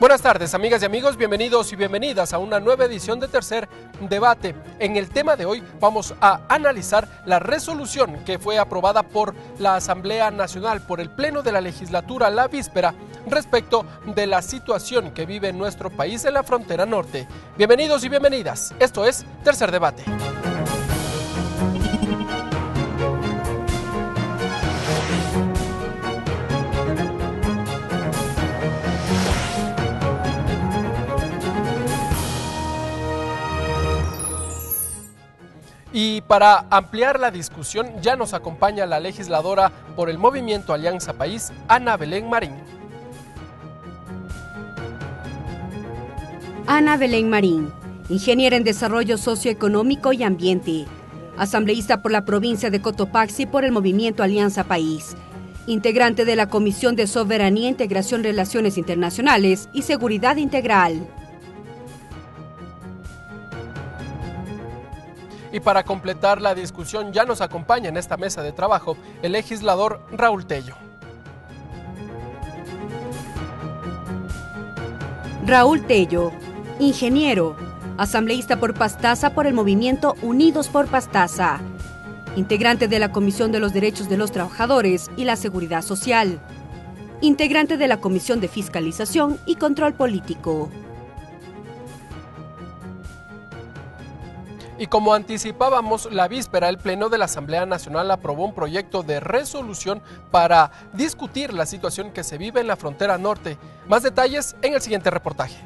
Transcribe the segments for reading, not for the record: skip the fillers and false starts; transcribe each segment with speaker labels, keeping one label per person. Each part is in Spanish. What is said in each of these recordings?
Speaker 1: Buenas tardes, amigas y amigos, bienvenidos y bienvenidas a una nueva edición de Tercer Debate. En el tema de hoy vamos a analizar la resolución que fue aprobada por la Asamblea Nacional, por el Pleno de la Legislatura la víspera, respecto de la situación que vive nuestro país en la frontera norte. Bienvenidos y bienvenidas, esto es Tercer Debate. Y para ampliar la discusión ya nos acompaña la legisladora por el Movimiento Alianza País, Ana Belén Marín.
Speaker 2: Ana Belén Marín, ingeniera en Desarrollo Socioeconómico y Ambiente, asambleísta por la provincia de Cotopaxi por el Movimiento Alianza País, integrante de la Comisión de Soberanía, Integración, Relaciones Internacionales y Seguridad Integral.
Speaker 1: Y para completar la discusión ya nos acompaña en esta mesa de trabajo el legislador Raúl Tello.
Speaker 2: Raúl Tello, ingeniero, asambleísta por Pastaza por el Movimiento Unidos por Pastaza, integrante de la Comisión de los Derechos de los Trabajadores y la Seguridad Social, integrante de la Comisión de Fiscalización y Control Político.
Speaker 1: Y como anticipábamos, la víspera el Pleno de la Asamblea Nacional aprobó un proyecto de resolución para discutir la situación que se vive en la frontera norte. Más detalles en el siguiente reportaje.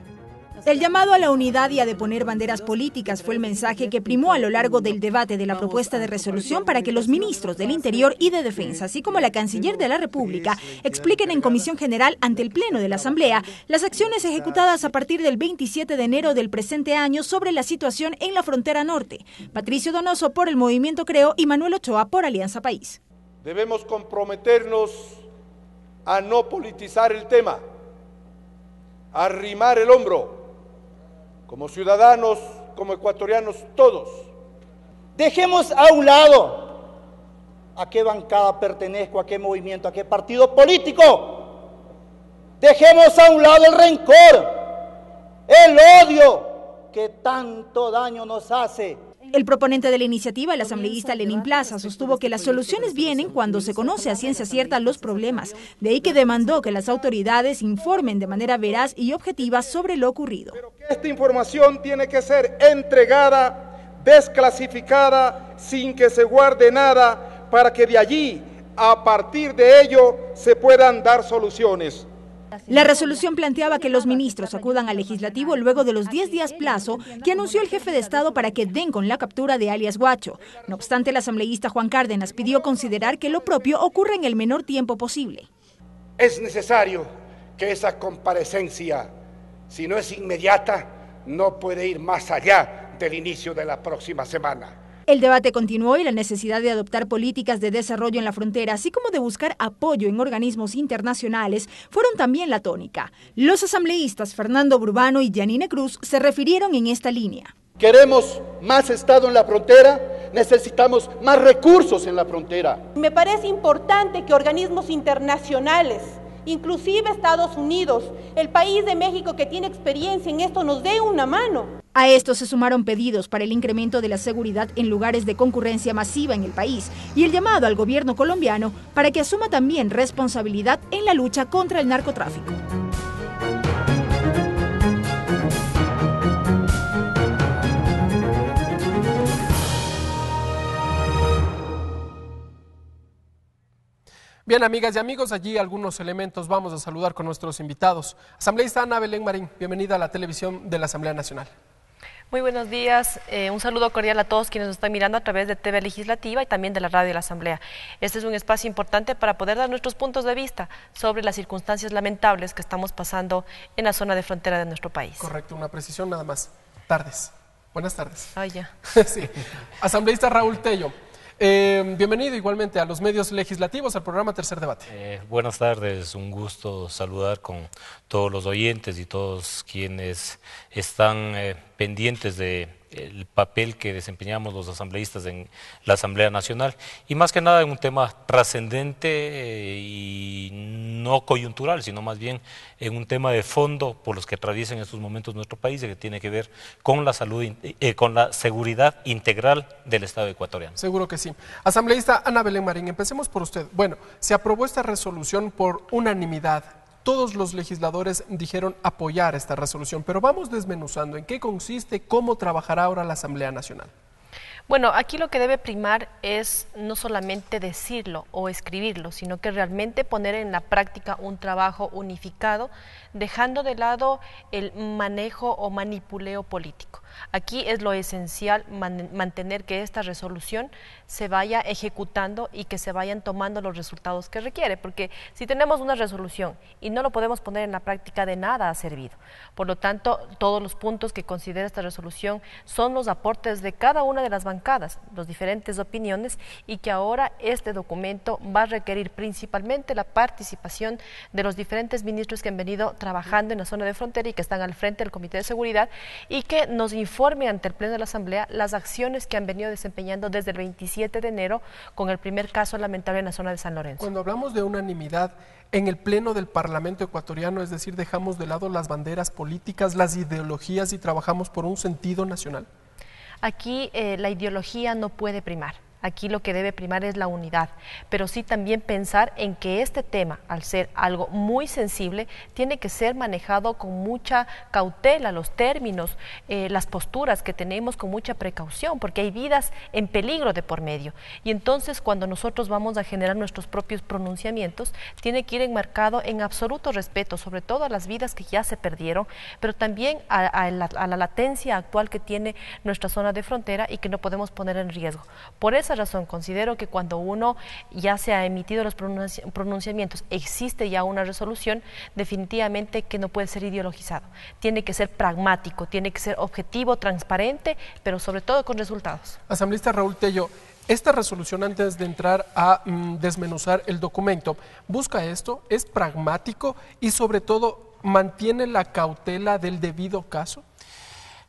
Speaker 3: El llamado a la unidad y a deponer banderas políticas fue el mensaje que primó a lo largo del debate de la propuesta de resolución para que los ministros del Interior y de Defensa, así como la Canciller de la República, expliquen en Comisión General ante el Pleno de la Asamblea las acciones ejecutadas a partir del 27 de enero del presente año sobre la situación en la frontera norte. Patricio Donoso por el Movimiento Creo y Manuel Ochoa por Alianza País.
Speaker 4: Debemos comprometernos a no politizar el tema, a arrimar el hombro, como ciudadanos, como ecuatorianos todos.
Speaker 5: Dejemos a un lado a qué bancada pertenezco, a qué movimiento, a qué partido político. Dejemos a un lado el rencor, el odio que tanto daño nos hace.
Speaker 3: El proponente de la iniciativa, el asambleísta Lenín Plaza, sostuvo que las soluciones vienen cuando se conoce a ciencia cierta los problemas. De ahí que demandó que las autoridades informen de manera veraz y objetiva sobre lo ocurrido.
Speaker 4: Pero que esta información tiene que ser entregada, desclasificada, sin que se guarde nada, para que de allí, a partir de ello, se puedan dar soluciones.
Speaker 3: La resolución planteaba que los ministros acudan al legislativo luego de los 10 días plazo que anunció el jefe de Estado para que den con la captura de alias Guacho. No obstante, el asambleísta Juan Cárdenas pidió considerar que lo propio ocurra en el menor tiempo posible.
Speaker 6: Es necesario que esa comparecencia, si no es inmediata, no puede ir más allá del inicio de la próxima semana.
Speaker 3: El debate continuó y la necesidad de adoptar políticas de desarrollo en la frontera, así como de buscar apoyo en organismos internacionales, fueron también la tónica. Los asambleístas Fernando Burbano y Yanine Cruz se refirieron en esta línea.
Speaker 5: Queremos más Estado en la frontera, necesitamos más recursos en la frontera.
Speaker 7: Me parece importante que organismos internacionales, inclusive Estados Unidos, el país de México que tiene experiencia en esto, nos dé una mano.
Speaker 3: A esto se sumaron pedidos para el incremento de la seguridad en lugares de concurrencia masiva en el país y el llamado al gobierno colombiano para que asuma también responsabilidad en la lucha contra el narcotráfico.
Speaker 1: Bien, amigas y amigos, allí algunos elementos vamos a saludar con nuestros invitados. Asambleísta Ana Belén Marín, bienvenida a la televisión de la Asamblea Nacional.
Speaker 8: Muy buenos días, un saludo cordial a todos quienes nos están mirando a través de TV Legislativa y también de la radio de la Asamblea. Este es un espacio importante para poder dar nuestros puntos de vista sobre las circunstancias lamentables que estamos pasando en la zona de frontera de nuestro país.
Speaker 1: Correcto, una precisión nada más. Tardes. Buenas tardes.
Speaker 8: Ay, ya.
Speaker 1: Sí. Asambleísta Raúl Tello. Bienvenido igualmente a los medios legislativos, al programa Tercer Debate.
Speaker 9: Buenas tardes, un gusto saludar con todos los oyentes y todos quienes están pendientes de el papel que desempeñamos los asambleístas en la Asamblea Nacional, y más que nada en un tema trascendente y no coyuntural, sino más bien en un tema de fondo por los que atraviesa en estos momentos nuestro país, y que tiene que ver con la salud, con la seguridad integral del Estado ecuatoriano.
Speaker 1: Seguro que sí. Asambleísta Ana Belén Marín, empecemos por usted. Bueno, se aprobó esta resolución por unanimidad. Todos los legisladores dijeron apoyar esta resolución, pero vamos desmenuzando en qué consiste, cómo trabajará ahora la Asamblea Nacional.
Speaker 8: Bueno, aquí lo que debe primar es no solamente decirlo o escribirlo, sino que realmente poner en la práctica un trabajo unificado, dejando de lado el manejo o manipuleo político. Aquí es lo esencial mantener que esta resolución se vaya ejecutando y que se vayan tomando los resultados que requiere, porque si tenemos una resolución y no lo podemos poner en la práctica, de nada ha servido. Por lo tanto, todos los puntos que considera esta resolución son los aportes de cada una de las bancadas, las diferentes opiniones, y que ahora este documento va a requerir principalmente la participación de los diferentes ministros que han venido trabajando en la zona de frontera y que están al frente del Comité de Seguridad, y que nos informe ante el Pleno de la Asamblea las acciones que han venido desempeñando desde el 27 de enero con el primer caso lamentable en la zona de San Lorenzo.
Speaker 1: Cuando hablamos de unanimidad en el Pleno del Parlamento ecuatoriano, es decir, dejamos de lado las banderas políticas, las ideologías y trabajamos por un sentido nacional.
Speaker 8: Aquí la ideología no puede primar. Aquí lo que debe primar es la unidad, pero sí también pensar en que este tema, al ser algo muy sensible, tiene que ser manejado con mucha cautela, los términos, las posturas que tenemos con mucha precaución, porque hay vidas en peligro de por medio. Y entonces, cuando nosotros vamos a generar nuestros propios pronunciamientos, tiene que ir enmarcado en absoluto respeto, sobre todo a las vidas que ya se perdieron, pero también a la latencia actual que tiene nuestra zona de frontera y que no podemos poner en riesgo. Por esa razón, considero que cuando uno ya se ha emitido los pronunciamientos, existe ya una resolución, definitivamente que no puede ser ideologizado. Tiene que ser pragmático, tiene que ser objetivo, transparente, pero sobre todo con resultados.
Speaker 1: Asambleísta Raúl Tello, esta resolución, antes de entrar a desmenuzar el documento, busca esto, es pragmático y sobre todo mantiene la cautela del debido caso.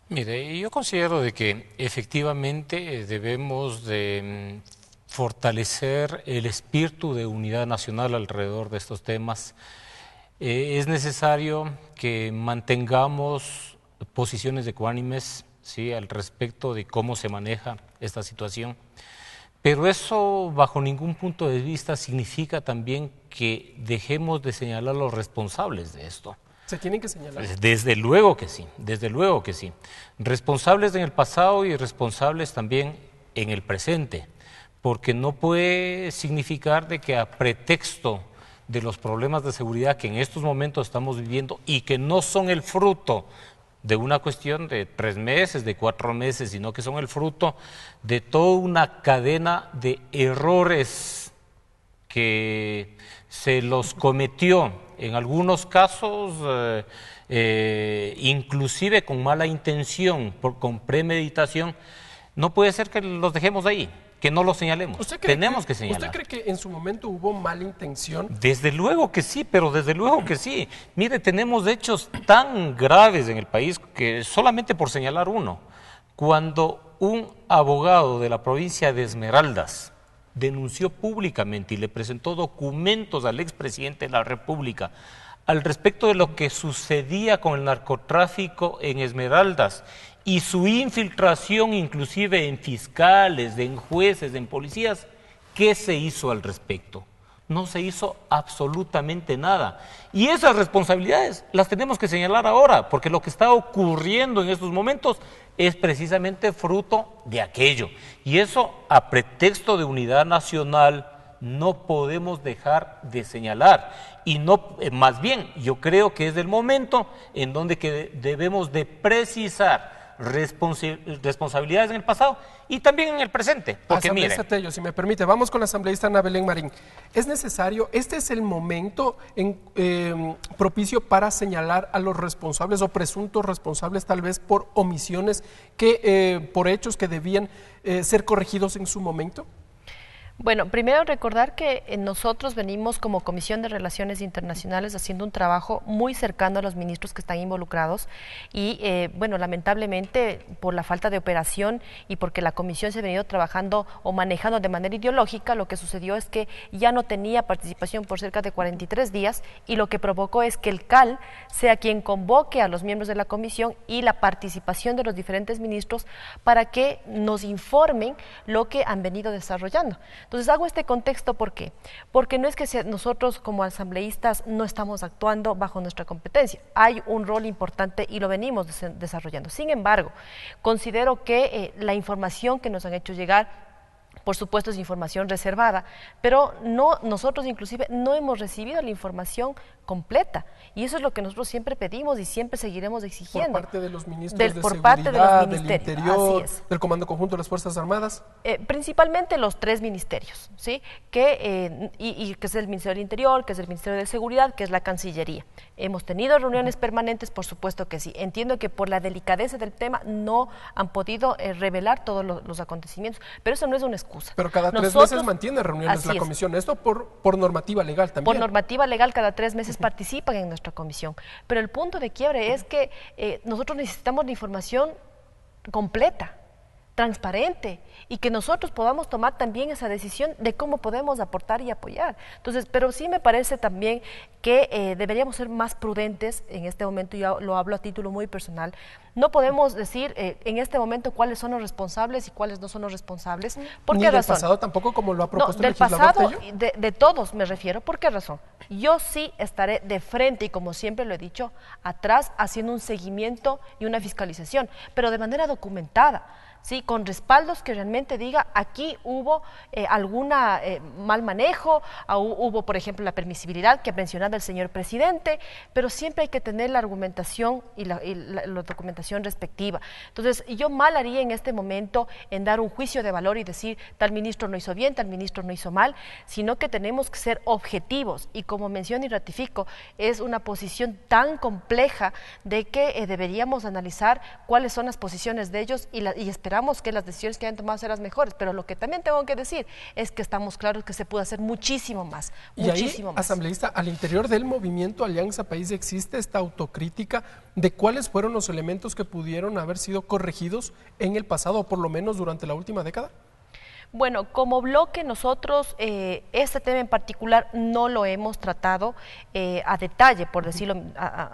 Speaker 9: Mire, yo considero de que efectivamente debemos de fortalecer el espíritu de unidad nacional alrededor de estos temas. Es necesario que mantengamos posiciones ecuánimes, ¿sí?, al respecto de cómo se maneja esta situación, pero eso bajo ningún punto de vista significa también que dejemos de señalar a los responsables de esto.
Speaker 1: ¿Se tienen que señalar?
Speaker 9: Desde luego que sí, desde luego que sí. Responsables en el pasado y responsables también en el presente, porque no puede significar de que a pretexto de los problemas de seguridad que en estos momentos estamos viviendo y que no son el fruto de una cuestión de 3 meses, de 4 meses, sino que son el fruto de toda una cadena de errores que se los cometió en algunos casos, inclusive con mala intención, con premeditación. No puede ser que los dejemos ahí, que no los señalemos. Tenemos que señalar.
Speaker 1: ¿Usted cree que en su momento hubo mala intención?
Speaker 9: Desde luego que sí, pero desde luego que sí. Mire, tenemos hechos tan graves en el país que solamente por señalar uno, cuando un abogado de la provincia de Esmeraldas denunció públicamente y le presentó documentos al expresidente de la República al respecto de lo que sucedía con el narcotráfico en Esmeraldas y su infiltración inclusive en fiscales, en jueces, en policías. ¿Qué se hizo al respecto? No se hizo absolutamente nada. Y esas responsabilidades las tenemos que señalar ahora, porque lo que está ocurriendo en estos momentos es precisamente fruto de aquello. Y eso, a pretexto de unidad nacional, no podemos dejar de señalar. Y no, más bien, yo creo que es el momento en donde que debemos de precisar responsabilidades en el pasado y también en el presente. Porque
Speaker 1: Asambleísta Tello, si me permite, vamos con la asambleísta Ana Belén Marín. ¿Es necesario, este es el momento propicio para señalar a los responsables o presuntos responsables, tal vez por omisiones, por hechos que debían ser corregidos en su momento?
Speaker 8: Bueno, primero recordar que nosotros venimos como Comisión de Relaciones Internacionales haciendo un trabajo muy cercano a los ministros que están involucrados y, bueno, lamentablemente por la falta de operación y porque la Comisión se ha venido trabajando o manejando de manera ideológica, lo que sucedió es que ya no tenía participación por cerca de 43 días y lo que provocó es que el CAL sea quien convoque a los miembros de la Comisión y la participación de los diferentes ministros para que nos informen lo que han venido desarrollando. Entonces hago este contexto, ¿por qué? Porque no es que nosotros como asambleístas no estamos actuando bajo nuestra competencia, hay un rol importante y lo venimos desarrollando. Sin embargo, considero que la información que nos han hecho llegar, por supuesto es información reservada, pero nosotros inclusive no hemos recibido la información completa y eso es lo que nosotros siempre pedimos y siempre seguiremos exigiendo.
Speaker 1: Por parte de los ministros de
Speaker 8: por
Speaker 1: Seguridad,
Speaker 8: parte de los
Speaker 1: del
Speaker 8: ministerios,
Speaker 1: Interior,
Speaker 8: así es.
Speaker 1: del Comando Conjunto de las Fuerzas Armadas.
Speaker 8: Principalmente los 3 ministerios, ¿sí? Que es el Ministerio del Interior, que es el Ministerio de Seguridad, que es la Cancillería. Hemos tenido reuniones permanentes, por supuesto que sí. Entiendo que por la delicadeza del tema no han podido revelar todos los acontecimientos, pero eso no es una excusa.
Speaker 1: Pero cada 3 meses mantiene reuniones la comisión, esto por normativa legal también.
Speaker 8: Por normativa legal cada 3 meses participan en nuestra comisión, pero el punto de quiebre es que nosotros necesitamos la información completa, transparente y que nosotros podamos tomar también esa decisión de cómo podemos aportar y apoyar. Entonces, pero sí me parece también que deberíamos ser más prudentes en este momento, yo lo hablo a título muy personal. No podemos decir en este momento cuáles son los responsables y cuáles no son los responsables. ¿Por qué razón?
Speaker 1: Ni del pasado tampoco, como lo ha propuesto el legislador
Speaker 8: pasado,
Speaker 1: Tello.
Speaker 8: de todos me refiero. ¿Por qué razón? Yo sí estaré de frente y como siempre lo he dicho, atrás haciendo un seguimiento y una fiscalización, pero de manera documentada. Sí, con respaldos que realmente diga aquí hubo alguna mal manejo, hubo por ejemplo la permisibilidad que ha mencionado el señor presidente, pero siempre hay que tener la argumentación y la documentación respectiva. Entonces yo mal haría en este momento en dar un juicio de valor y decir tal ministro no hizo bien, tal ministro no hizo mal, sino que tenemos que ser objetivos y como menciono y ratifico, es una posición tan compleja de que deberíamos analizar cuáles son las posiciones de ellos y esperamos que las decisiones que hayan tomado sean las mejores, pero lo que también tengo que decir es que estamos claros que se puede hacer muchísimo más, muchísimo más.
Speaker 1: Asambleísta, al interior del movimiento Alianza País existe esta autocrítica de cuáles fueron los elementos que pudieron haber sido corregidos en el pasado o por lo menos durante la última década.
Speaker 8: Bueno, como bloque nosotros este tema en particular no lo hemos tratado a detalle, por decirlo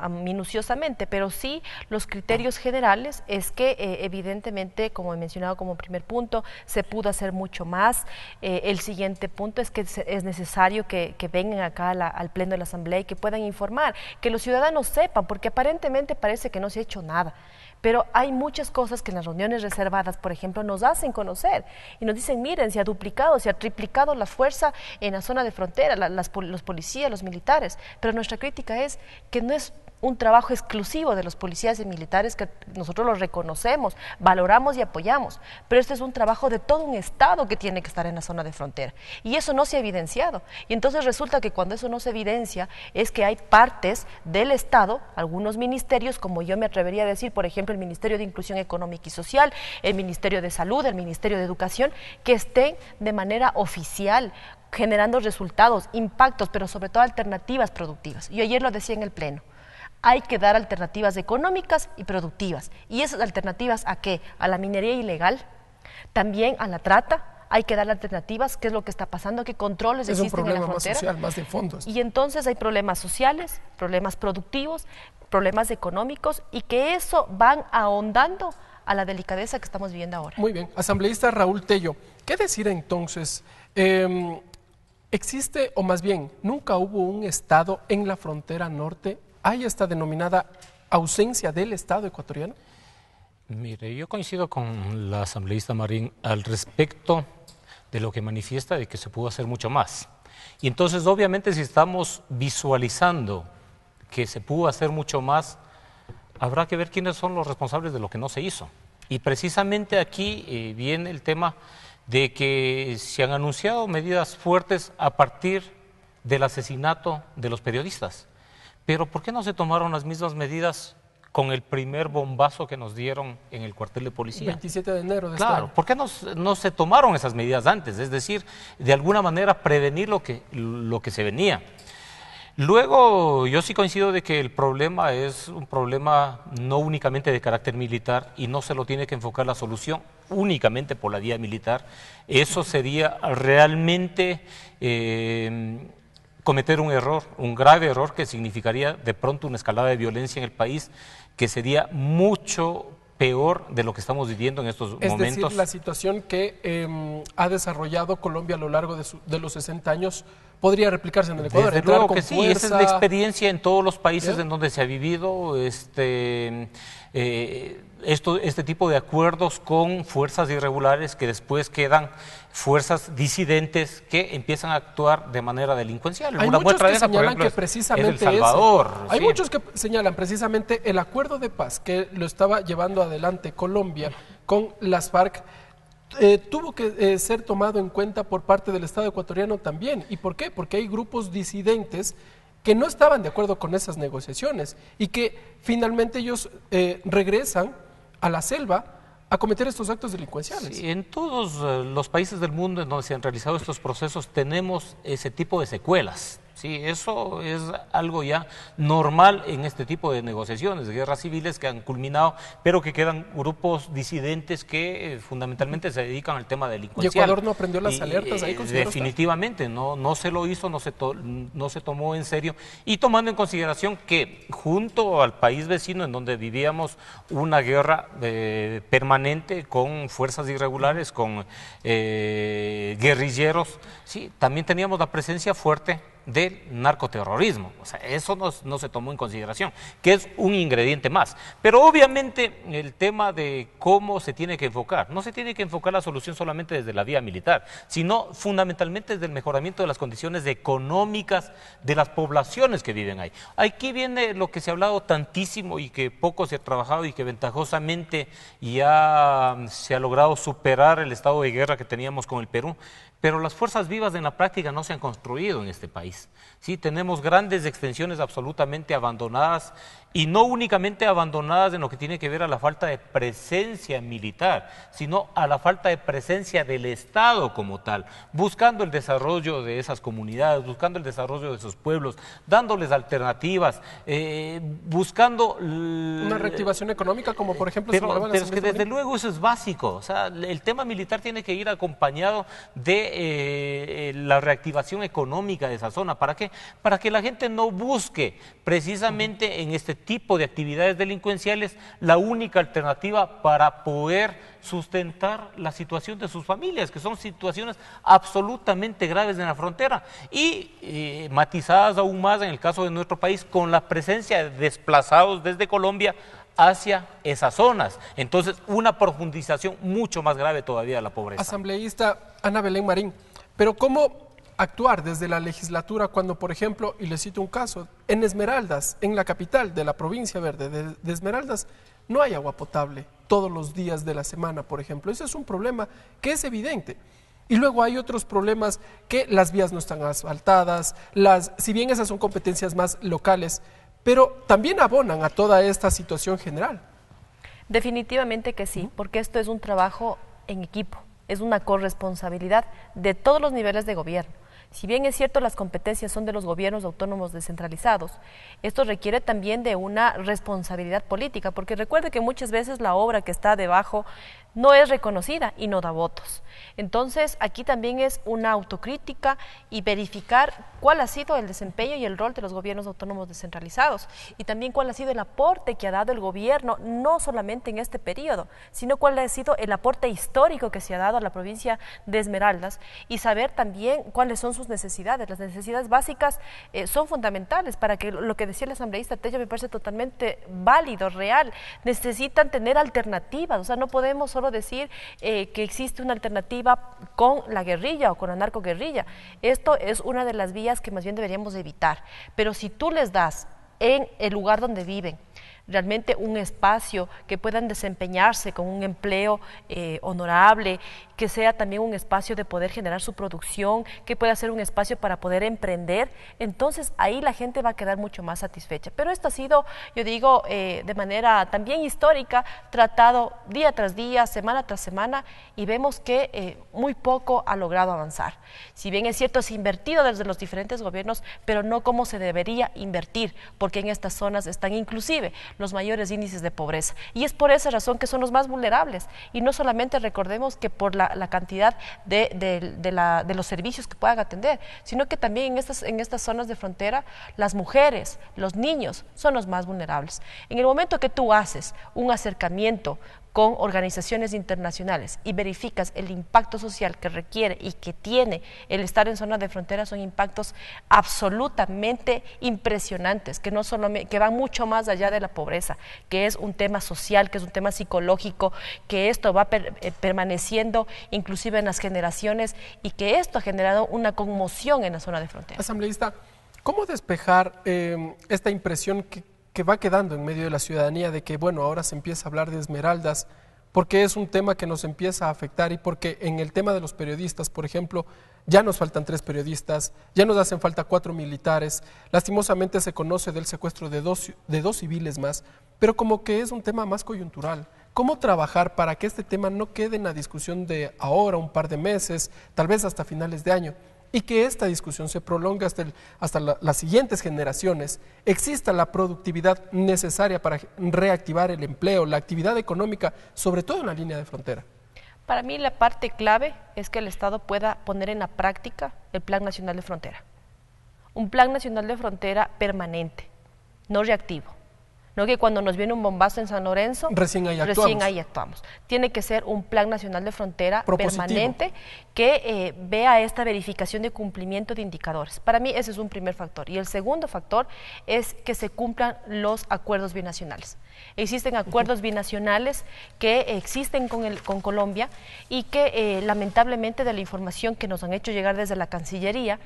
Speaker 8: minuciosamente, pero sí los criterios generales es que evidentemente, como he mencionado como primer punto, se pudo hacer mucho más. El siguiente punto es que es necesario que vengan acá al Pleno de la Asamblea y que puedan informar, que los ciudadanos sepan, porque aparentemente parece que no se ha hecho nada. Pero hay muchas cosas que en las reuniones reservadas, por ejemplo, nos hacen conocer y nos dicen, miren, se ha duplicado, se ha triplicado la fuerza en la zona de frontera, los policías, los militares, pero nuestra crítica es que no es un trabajo exclusivo de los policías y militares que nosotros los reconocemos, valoramos y apoyamos, pero este es un trabajo de todo un Estado que tiene que estar en la zona de frontera y eso no se ha evidenciado y entonces resulta que cuando eso no se evidencia es que hay partes del Estado, algunos ministerios, como yo me atrevería a decir, por ejemplo el Ministerio de Inclusión Económica y Social, el Ministerio de Salud, el Ministerio de Educación, que estén de manera oficial generando resultados, impactos, pero sobre todo alternativas productivas. Yo ayer lo decía en el Pleno. Hay que dar alternativas económicas y productivas. ¿Y esas alternativas a qué? A la minería ilegal, también a la trata. Hay que dar alternativas, qué es lo que está pasando, qué controles existen en la frontera.
Speaker 1: Es un problema más social, más de fondo.
Speaker 8: Y entonces hay problemas sociales, problemas productivos, problemas económicos y que eso van ahondando a la delicadeza que estamos viviendo ahora.
Speaker 1: Muy bien. Asambleísta Raúl Tello, ¿qué decir entonces? ¿Existe, o más bien, nunca hubo un Estado en la frontera norte? ¿Hay esta denominada ausencia del Estado ecuatoriano?
Speaker 9: Mire, yo coincido con la asambleísta Marín al respecto de lo que manifiesta de que se pudo hacer mucho más. Y entonces, obviamente, si estamos visualizando que se pudo hacer mucho más, habrá que ver quiénes son los responsables de lo que no se hizo. Y precisamente aquí viene el tema de que se han anunciado medidas fuertes a partir del asesinato de los periodistas. Pero ¿por qué no se tomaron las mismas medidas con el primer bombazo que nos dieron en el cuartel de policía.
Speaker 1: 27 de enero de
Speaker 9: Claro,
Speaker 1: este año.
Speaker 9: ¿por qué no se tomaron esas medidas antes? Es decir, de alguna manera prevenir lo que se venía. Luego, yo sí coincido de que el problema es un problema no únicamente de carácter militar y no se lo tiene que enfocar la solución únicamente por la vía militar. Eso sería realmente cometer un error, un grave error que significaría de pronto una escalada de violencia en el país que sería mucho peor de lo que estamos viviendo en estos momentos.
Speaker 1: Es decir, la situación que ha desarrollado Colombia a lo largo de los 60 años podría replicarse en el Ecuador.
Speaker 9: Desde luego que sí, esa es la experiencia en todos los países en donde se ha vivido este tipo de acuerdos con fuerzas irregulares que después quedan fuerzas disidentes que empiezan a actuar de manera delincuencial.
Speaker 1: Hay muchos que señalan que precisamente
Speaker 9: es El Salvador.
Speaker 1: Hay muchos que señalan precisamente el acuerdo de paz que lo estaba llevando adelante Colombia con las FARC. Tuvo que ser tomado en cuenta por parte del Estado ecuatoriano también. ¿Y por qué? Porque hay grupos disidentes que no estaban de acuerdo con esas negociaciones y que finalmente ellos regresan a la selva a cometer estos actos delincuenciales.
Speaker 9: Sí, en todos los países del mundo en donde se han realizado estos procesos tenemos ese tipo de secuelas. Sí, eso es algo ya normal en este tipo de negociaciones, de guerras civiles que han culminado, pero que quedan grupos disidentes que fundamentalmente se dedican al tema delincuencial.
Speaker 1: ¿Y Ecuador no aprendió las alertas ahí?
Speaker 9: Definitivamente, no se lo hizo, no se tomó en serio, y tomando en consideración que junto al país vecino en donde vivíamos una guerra permanente con fuerzas irregulares, con guerrilleros, sí, también teníamos la presencia fuerte del narcoterrorismo. O sea, eso no se tomó en consideración, que es un ingrediente más. Pero obviamente el tema de cómo se tiene que enfocar, no se tiene que enfocar la solución solamente desde la vía militar, sino fundamentalmente desde el mejoramiento de las condiciones económicas de las poblaciones que viven ahí. Aquí viene lo que se ha hablado tantísimo y que poco se ha trabajado y que ventajosamente ya se ha logrado superar el estado de guerra que teníamos con el Perú, pero las fuerzas vivas en la práctica no se han construido en este país. Sí, tenemos grandes extensiones absolutamente abandonadas, y no únicamente abandonadas en lo que tiene que ver a la falta de presencia militar, sino a la falta de presencia del Estado como tal, buscando el desarrollo de esas comunidades, buscando el desarrollo de esos pueblos, dándoles alternativas, buscando
Speaker 1: una reactivación económica, como por ejemplo...
Speaker 9: Pero es que desde luego eso es básico. O sea, el tema militar tiene que ir acompañado de la reactivación económica de esa zona. ¿Para qué? Para que la gente no busque precisamente en este tipo de actividades delincuenciales la única alternativa para poder sustentar la situación de sus familias, que son situaciones absolutamente graves en la frontera y matizadas aún más en el caso de nuestro país con la presencia de desplazados desde Colombia hacia esas zonas. Entonces, una profundización mucho más grave todavía de la pobreza.
Speaker 1: Asambleísta Ana Belén Marín, pero ¿cómo actuar desde la legislatura cuando, por ejemplo, y le cito un caso, en Esmeraldas, en la capital de la provincia verde de Esmeraldas, no hay agua potable todos los días de la semana, por ejemplo? Ese es un problema que es evidente. Y luego hay otros problemas que las vías no están asfaltadas, si bien esas son competencias más locales, pero también abonan a toda esta situación general.
Speaker 8: Definitivamente que sí, porque esto es un trabajo en equipo, es una corresponsabilidad de todos los niveles de gobierno. Si bien es cierto las competencias son de los gobiernos autónomos descentralizados, esto requiere también de una responsabilidad política, porque recuerde que muchas veces la obra que está debajo no es reconocida y no da votos. Entonces, aquí también es una autocrítica y verificar cuál ha sido el desempeño y el rol de los gobiernos autónomos descentralizados y también cuál ha sido el aporte que ha dado el gobierno, no solamente en este periodo, sino cuál ha sido el aporte histórico que se ha dado a la provincia de Esmeraldas y saber también cuáles son sus necesidades. Las necesidades básicas son fundamentales para que lo que decía el asambleísta Tello me parece totalmente válido, real. Necesitan tener alternativas, o sea, no podemos solo decir que existe una alternativa con la guerrilla o con la narcoguerrilla. Esto es una de las vías que más bien deberíamos evitar. Pero si tú les das en el lugar donde viven realmente un espacio que puedan desempeñarse con un empleo honorable, que sea también un espacio de poder generar su producción, que pueda ser un espacio para poder emprender, entonces ahí la gente va a quedar mucho más satisfecha. Pero esto ha sido, yo digo, de manera también histórica, tratado día tras día, semana tras semana, y vemos que muy poco ha logrado avanzar. Si bien es cierto, se ha invertido desde los diferentes gobiernos, pero no como se debería invertir, porque en estas zonas están inclusive los mayores índices de pobreza. Y es por esa razón que son los más vulnerables. Y no solamente recordemos que por la cantidad de los servicios que puedan atender, sino que también en estas zonas de frontera, las mujeres, los niños son los más vulnerables. En el momento que tú haces un acercamiento con organizaciones internacionales y verificas el impacto social que requiere y que tiene el estar en zonas de frontera, son impactos absolutamente impresionantes, que no solo que van mucho más allá de la pobreza, que es un tema social, que es un tema psicológico, que esto va permaneciendo inclusive en las generaciones y que esto ha generado una conmoción en la zona de frontera.
Speaker 1: Asambleísta, ¿cómo despejar esta impresión que va quedando en medio de la ciudadanía de que, bueno, ahora se empieza a hablar de Esmeraldas, porque es un tema que nos empieza a afectar y porque en el tema de los periodistas, por ejemplo, ya nos faltan 3 periodistas, ya nos hacen falta 4 militares, lastimosamente se conoce del secuestro de dos civiles más, pero como que es un tema más coyuntural. ¿Cómo trabajar para que este tema no quede en la discusión de ahora, un par de meses, tal vez hasta finales de año? Y que esta discusión se prolongue hasta las siguientes generaciones, exista la productividad necesaria para reactivar el empleo, la actividad económica, sobre todo en la línea de frontera.
Speaker 8: Para mí la parte clave es que el Estado pueda poner en la práctica el Plan Nacional de Frontera. Un Plan Nacional de Frontera permanente, no reactivo. No que cuando nos viene un bombazo en San Lorenzo, recién ahí actuamos. Tiene que ser un Plan Nacional de Frontera permanente que vea esta verificación de cumplimiento de indicadores. Para mí ese es un primer factor. Y el segundo factor es que se cumplan los acuerdos binacionales. Existen acuerdos binacionales que existen con Colombia y que lamentablemente de la información que nos han hecho llegar desde la Cancillería,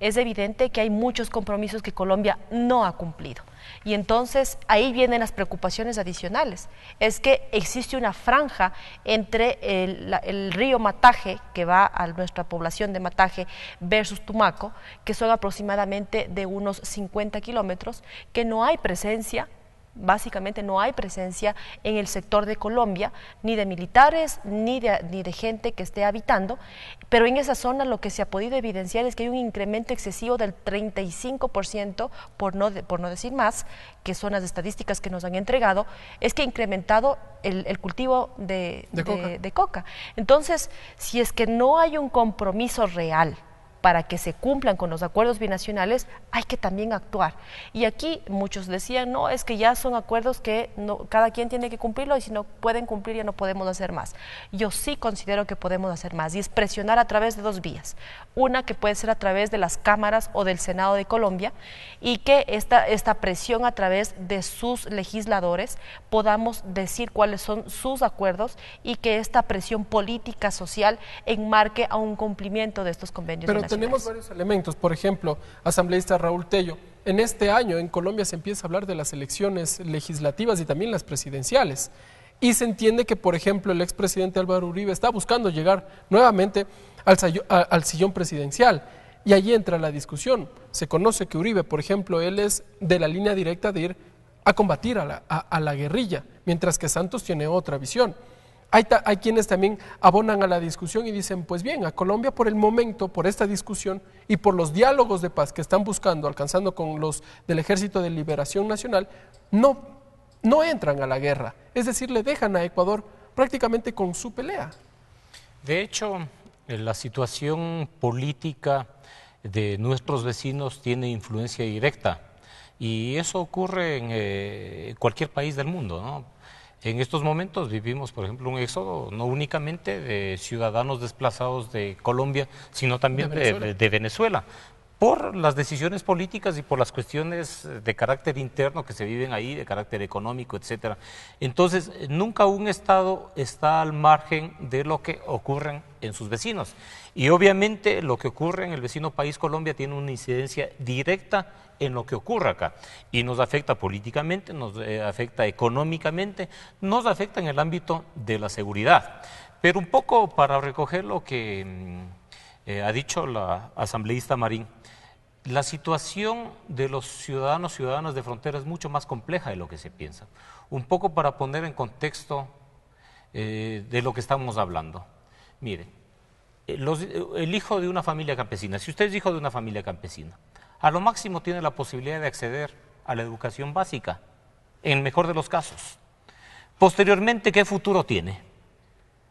Speaker 8: es evidente que hay muchos compromisos que Colombia no ha cumplido. Y entonces ahí vienen las preocupaciones adicionales. Es que existe una franja entre el río Mataje, que va a nuestra población de Mataje, versus Tumaco, que son aproximadamente de unos 50 kilómetros, que no hay presencia. Básicamente no hay presencia en el sector de Colombia, ni de militares, ni de gente que esté habitando, pero en esa zona lo que se ha podido evidenciar es que hay un incremento excesivo del 35%, por no decir más, que son las estadísticas que nos han entregado, es que ha incrementado el cultivo de coca. Entonces, si es que no hay un compromiso real para que se cumplan con los acuerdos binacionales, hay que también actuar. Y aquí muchos decían, no, es que ya son acuerdos que cada quien tiene que cumplirlo y si no pueden cumplir ya no podemos hacer más. Yo sí considero que podemos hacer más y es presionar a través de 2 vías. Una que puede ser a través de las cámaras o del Senado de Colombia y que esta presión a través de sus legisladores podamos decir cuáles son sus acuerdos y que esta presión política social enmarque a un cumplimiento de estos convenios binacionales.
Speaker 1: Tenemos varios elementos, por ejemplo, asambleísta Raúl Tello, en este año en Colombia se empieza a hablar de las elecciones legislativas y también las presidenciales. Y se entiende que, por ejemplo, el expresidente Álvaro Uribe está buscando llegar nuevamente al sillón presidencial. Y allí entra la discusión. Se conoce que Uribe, por ejemplo, él es de la línea directa de ir a combatir a la guerrilla, mientras que Santos tiene otra visión. Hay quienes también abonan a la discusión y dicen, pues bien, a Colombia por el momento, por esta discusión y por los diálogos de paz que están buscando, alcanzando con los del Ejército de Liberación Nacional, no entran a la guerra. Es decir, le dejan a Ecuador prácticamente con su pelea.
Speaker 9: De hecho, la situación política de nuestros vecinos tiene influencia directa y eso ocurre en cualquier país del mundo, ¿no? En estos momentos vivimos, por ejemplo, un éxodo no únicamente de ciudadanos desplazados de Colombia, sino también de Venezuela, por las decisiones políticas y por las cuestiones de carácter interno que se viven ahí, de carácter económico, etcétera. Entonces, nunca un Estado está al margen de lo que ocurre en sus vecinos. Y obviamente lo que ocurre en el vecino país Colombia tiene una incidencia directa en lo que ocurre acá. Y nos afecta políticamente, nos afecta económicamente, nos afecta en el ámbito de la seguridad. Pero un poco para recoger lo que ha dicho la asambleísta Marín, la situación de los ciudadanas de frontera es mucho más compleja de lo que se piensa. Un poco para poner en contexto de lo que estamos hablando. Mire, el hijo de una familia campesina, si usted es hijo de una familia campesina, a lo máximo tiene la posibilidad de acceder a la educación básica, en el mejor de los casos. Posteriormente, ¿qué futuro tiene?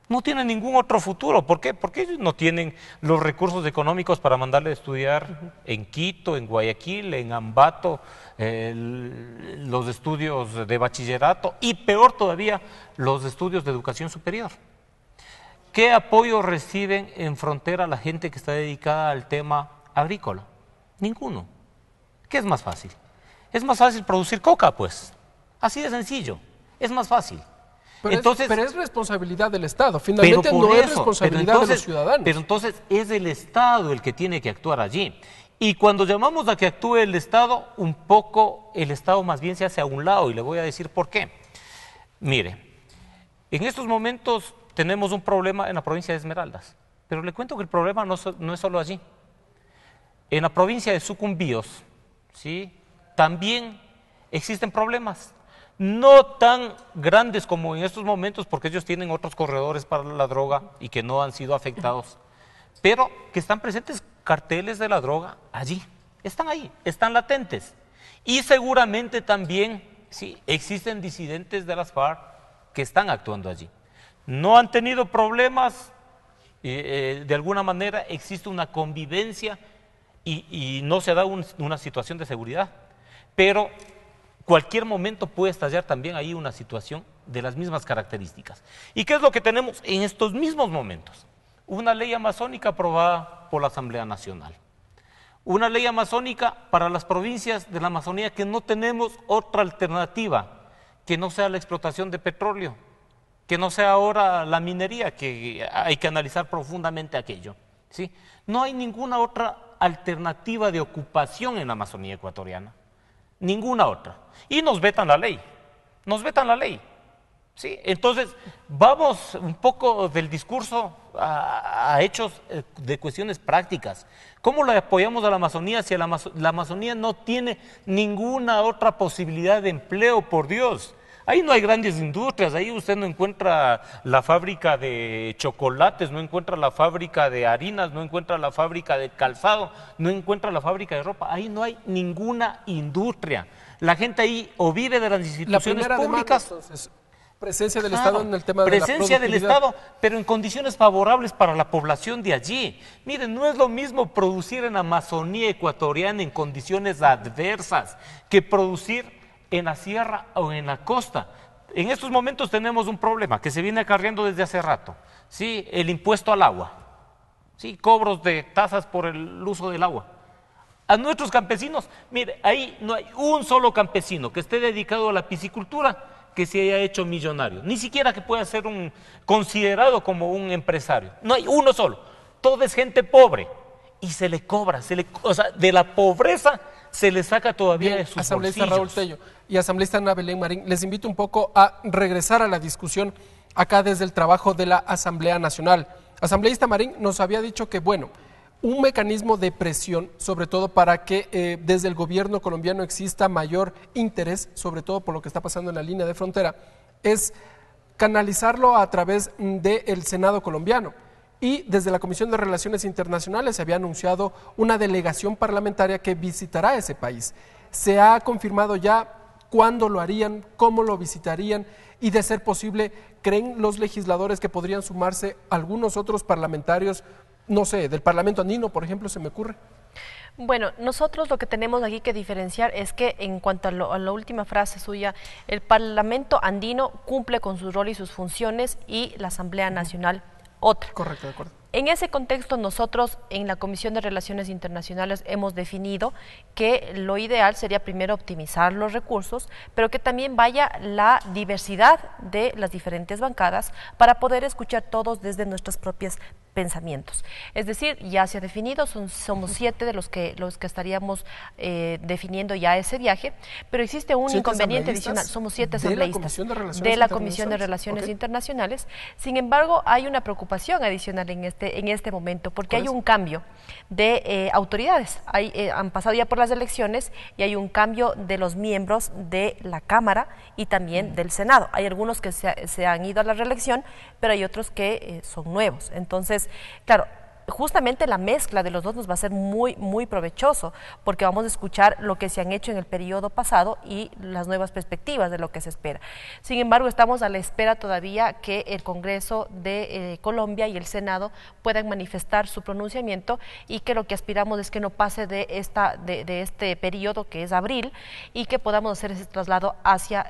Speaker 9: No tiene ningún otro futuro. ¿Por qué? Porque ellos no tienen los recursos económicos para mandarle a estudiar en Quito, en Guayaquil, en Ambato, los estudios de bachillerato y peor todavía, los estudios de educación superior. ¿Qué apoyo reciben en frontera la gente que está dedicada al tema agrícola? Ninguno. ¿Qué es más fácil? Es más fácil producir coca, pues. Así de sencillo. Es más fácil.
Speaker 1: Pero es responsabilidad del Estado, finalmente no es responsabilidad de los ciudadanos.
Speaker 9: Pero entonces es el Estado el que tiene que actuar allí. Y cuando llamamos a que actúe el Estado, un poco el Estado más bien se hace a un lado, y le voy a decir por qué. Mire, en estos momentos tenemos un problema en la provincia de Esmeraldas, pero le cuento que el problema no es solo allí. En la provincia de Sucumbíos, ¿sí?, también existen problemas. No tan grandes como en estos momentos, porque ellos tienen otros corredores para la droga y que no han sido afectados, pero que están presentes carteles de la droga allí, están ahí, están latentes. Y seguramente también, sí, existen disidentes de las FARC que están actuando allí. No han tenido problemas, de alguna manera existe una convivencia y no se da una situación de seguridad, pero cualquier momento puede estallar también ahí una situación de las mismas características. ¿Y qué es lo que tenemos en estos mismos momentos? Una ley amazónica aprobada por la Asamblea Nacional. Una ley amazónica para las provincias de la Amazonía que no tenemos otra alternativa que no sea la explotación de petróleo, que no sea ahora la minería, que hay que analizar profundamente aquello, ¿sí? No hay ninguna otra alternativa de ocupación en la Amazonía ecuatoriana. Ninguna otra. Y nos vetan la ley, ¿sí? Entonces, vamos un poco del discurso a hechos de cuestiones prácticas. ¿Cómo le apoyamos a la Amazonía si la Amazonía no tiene ninguna otra posibilidad de empleo, por Dios? Ahí no hay grandes industrias, ahí usted no encuentra la fábrica de chocolates, no encuentra la fábrica de harinas, no encuentra la fábrica de calzado, no encuentra la fábrica de ropa, ahí no hay ninguna industria. La gente ahí o vive de las instituciones públicas.
Speaker 1: Entonces, presencia del Estado en el tema de la productividad.
Speaker 9: Presencia del Estado, pero en condiciones favorables para la población de allí. Miren, no es lo mismo producir en la Amazonía ecuatoriana en condiciones adversas que producir en la sierra o en la costa. En estos momentos tenemos un problema que se viene acarreando desde hace rato, ¿sí? El impuesto al agua, ¿sí? Cobros de tasas por el uso del agua. A nuestros campesinos, mire, ahí no hay un solo campesino que esté dedicado a la piscicultura que se haya hecho millonario, ni siquiera que pueda ser considerado como un empresario. No hay uno solo, todo es gente pobre y se le cobra, o sea, de la pobreza se le saca todavía de sus
Speaker 1: asambleísta
Speaker 9: bolsillos.
Speaker 1: Raúl Tello y asambleísta Ana Belén Marín, les invito un poco a regresar a la discusión acá desde el trabajo de la Asamblea Nacional. Asambleísta Marín nos había dicho que, bueno, un mecanismo de presión, sobre todo para que desde el gobierno colombiano exista mayor interés, sobre todo por lo que está pasando en la línea de frontera, es canalizarlo a través del Senado colombiano. Y desde la Comisión de Relaciones Internacionales se había anunciado una delegación parlamentaria que visitará ese país. ¿Se ha confirmado ya cuándo lo harían, cómo lo visitarían? Y de ser posible, ¿creen los legisladores que podrían sumarse algunos otros parlamentarios, no sé, del Parlamento andino, por ejemplo, se me ocurre?
Speaker 8: Bueno, nosotros lo que tenemos aquí que diferenciar es que en cuanto a la última frase suya, el Parlamento andino cumple con su rol y sus funciones y la Asamblea Nacional otra.
Speaker 1: Correcto, de acuerdo.
Speaker 8: En ese contexto, nosotros en la Comisión de Relaciones Internacionales hemos definido que lo ideal sería primero optimizar los recursos, pero que también vaya la diversidad de las diferentes bancadas para poder escuchar todos desde nuestras propias pensamientos. Es decir, ya se ha definido, somos 7 de los que estaríamos definiendo ya ese viaje, pero existe un inconveniente adicional. Somos 7 asambleístas de la Comisión de Relaciones Internacionales. Sin embargo, hay una preocupación adicional en este momento, porque hay un cambio de autoridades. Han pasado ya por las elecciones y hay un cambio de los miembros de la Cámara y también del Senado. Hay algunos que se han ido a la reelección, pero hay otros que son nuevos. Entonces, claro, justamente la mezcla de los dos nos va a ser muy, muy provechoso, porque vamos a escuchar lo que se han hecho en el periodo pasado y las nuevas perspectivas de lo que se espera. Sin embargo, estamos a la espera todavía que el Congreso de Colombia y el Senado puedan manifestar su pronunciamiento, y que lo que aspiramos es que no pase de este periodo, que es abril, y que podamos hacer ese traslado hacia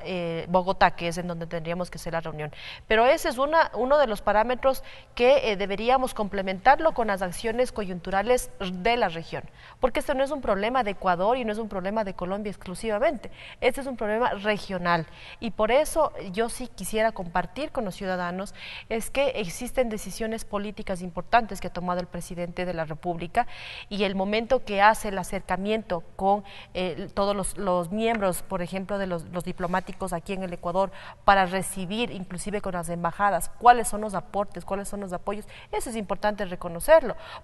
Speaker 8: Bogotá, que es en donde tendríamos que hacer la reunión. Pero ese es uno de los parámetros que deberíamos complementarlo con las acciones coyunturales de la región, porque este no es un problema de Ecuador y no es un problema de Colombia exclusivamente, este es un problema regional, y por eso yo sí quisiera compartir con los ciudadanos es que existen decisiones políticas importantes que ha tomado el presidente de la República, y el momento que hace el acercamiento con todos los miembros, por ejemplo, de los diplomáticos aquí en el Ecuador, para recibir, inclusive con las embajadas, cuáles son los aportes, cuáles son los apoyos, eso es importante reconocer.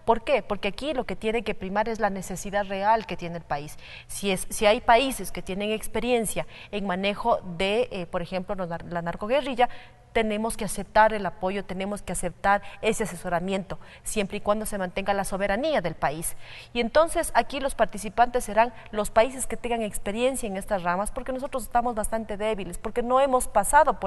Speaker 8: ¿Por qué? Porque aquí lo que tiene que primar es la necesidad real que tiene el país. Si hay países que tienen experiencia en manejo de, por ejemplo, la narcoguerrilla, tenemos que aceptar el apoyo, tenemos que aceptar ese asesoramiento, siempre y cuando se mantenga la soberanía del país. Y entonces aquí los participantes serán los países que tengan experiencia en estas ramas, porque nosotros estamos bastante débiles, porque no hemos pasado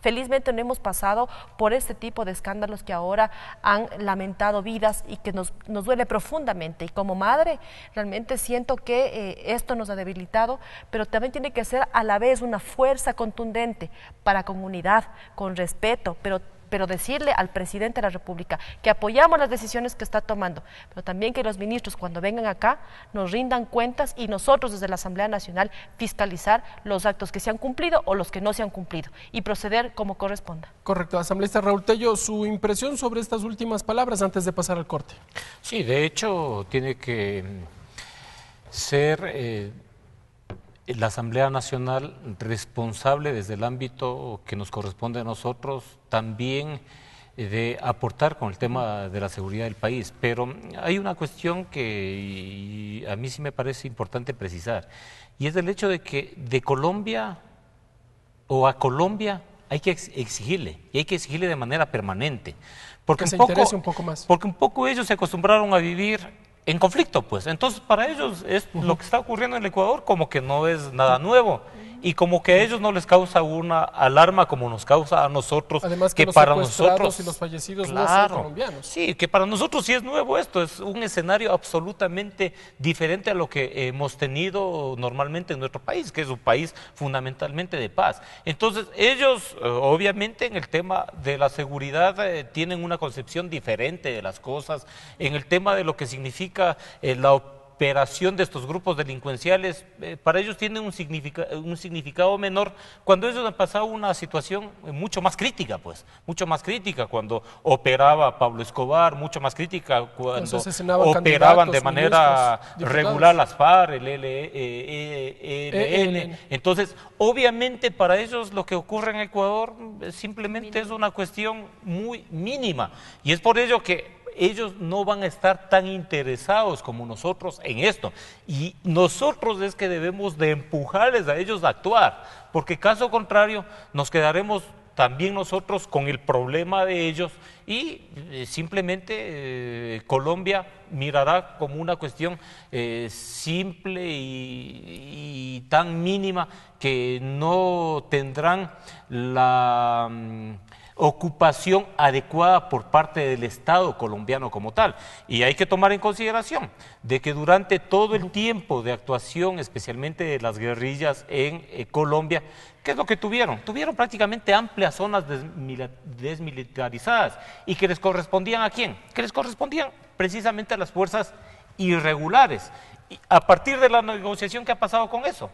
Speaker 8: felizmente no hemos pasado por este tipo de escándalos que ahora han lamentado vidas y que nos duele profundamente. Y como madre, realmente siento que esto nos ha debilitado, pero también tiene que ser a la vez una fuerza contundente para comunidad, con respeto, pero decirle al presidente de la República que apoyamos las decisiones que está tomando, pero también que los ministros, cuando vengan acá, nos rindan cuentas, y nosotros desde la Asamblea Nacional fiscalizar los actos que se han cumplido o los que no se han cumplido y proceder como corresponda.
Speaker 1: Correcto. Asambleísta Raúl Tello, su impresión sobre estas últimas palabras antes de pasar al corte.
Speaker 9: Sí, de hecho tiene que ser la Asamblea Nacional responsable desde el ámbito que nos corresponde a nosotros también de aportar con el tema de la seguridad del país. Pero hay una cuestión que a mí sí me parece importante precisar, y es el hecho de que de Colombia o a Colombia hay que exigirle, y hay que exigirle de manera permanente. Porque
Speaker 1: que se interese un poco más.
Speaker 9: Porque un poco ellos se acostumbraron a vivir en conflicto, pues. Entonces, para ellos es lo que está ocurriendo en el Ecuador como que no es nada nuevo, y como que a ellos no les causa una alarma como nos causa a nosotros.
Speaker 1: Además que los
Speaker 9: para
Speaker 1: secuestrados
Speaker 9: nosotros
Speaker 1: y los fallecidos
Speaker 9: claro,
Speaker 1: no son colombianos.
Speaker 9: Sí, que para nosotros sí es nuevo esto, es un escenario absolutamente diferente a lo que hemos tenido normalmente en nuestro país, que es un país fundamentalmente de paz. Entonces, ellos obviamente en el tema de la seguridad tienen una concepción diferente de las cosas, en el tema de lo que significa la operación de estos grupos delincuenciales, para ellos tienen un significado menor cuando ellos han pasado una situación mucho más crítica, pues, mucho más crítica cuando operaba Pablo Escobar, mucho más crítica cuando operaban de manera regular las FARC, el ELN. Entonces, obviamente para ellos lo que ocurre en Ecuador simplemente es una cuestión muy mínima, y es por ello que ellos no van a estar tan interesados como nosotros en esto, y nosotros es que debemos de empujarles a ellos a actuar, porque caso contrario nos quedaremos también nosotros con el problema de ellos, y simplemente Colombia mirará como una cuestión simple y tan mínima que no tendrán la ocupación adecuada por parte del Estado colombiano como tal. Y hay que tomar en consideración de que durante todo el tiempo de actuación, especialmente de las guerrillas en Colombia, ¿qué es lo que tuvieron? Tuvieron prácticamente amplias zonas desmilitarizadas. ¿Y que les correspondían a quién? Que les correspondían precisamente a las fuerzas irregulares. Y a partir de la negociación, ¿qué ha pasado con eso?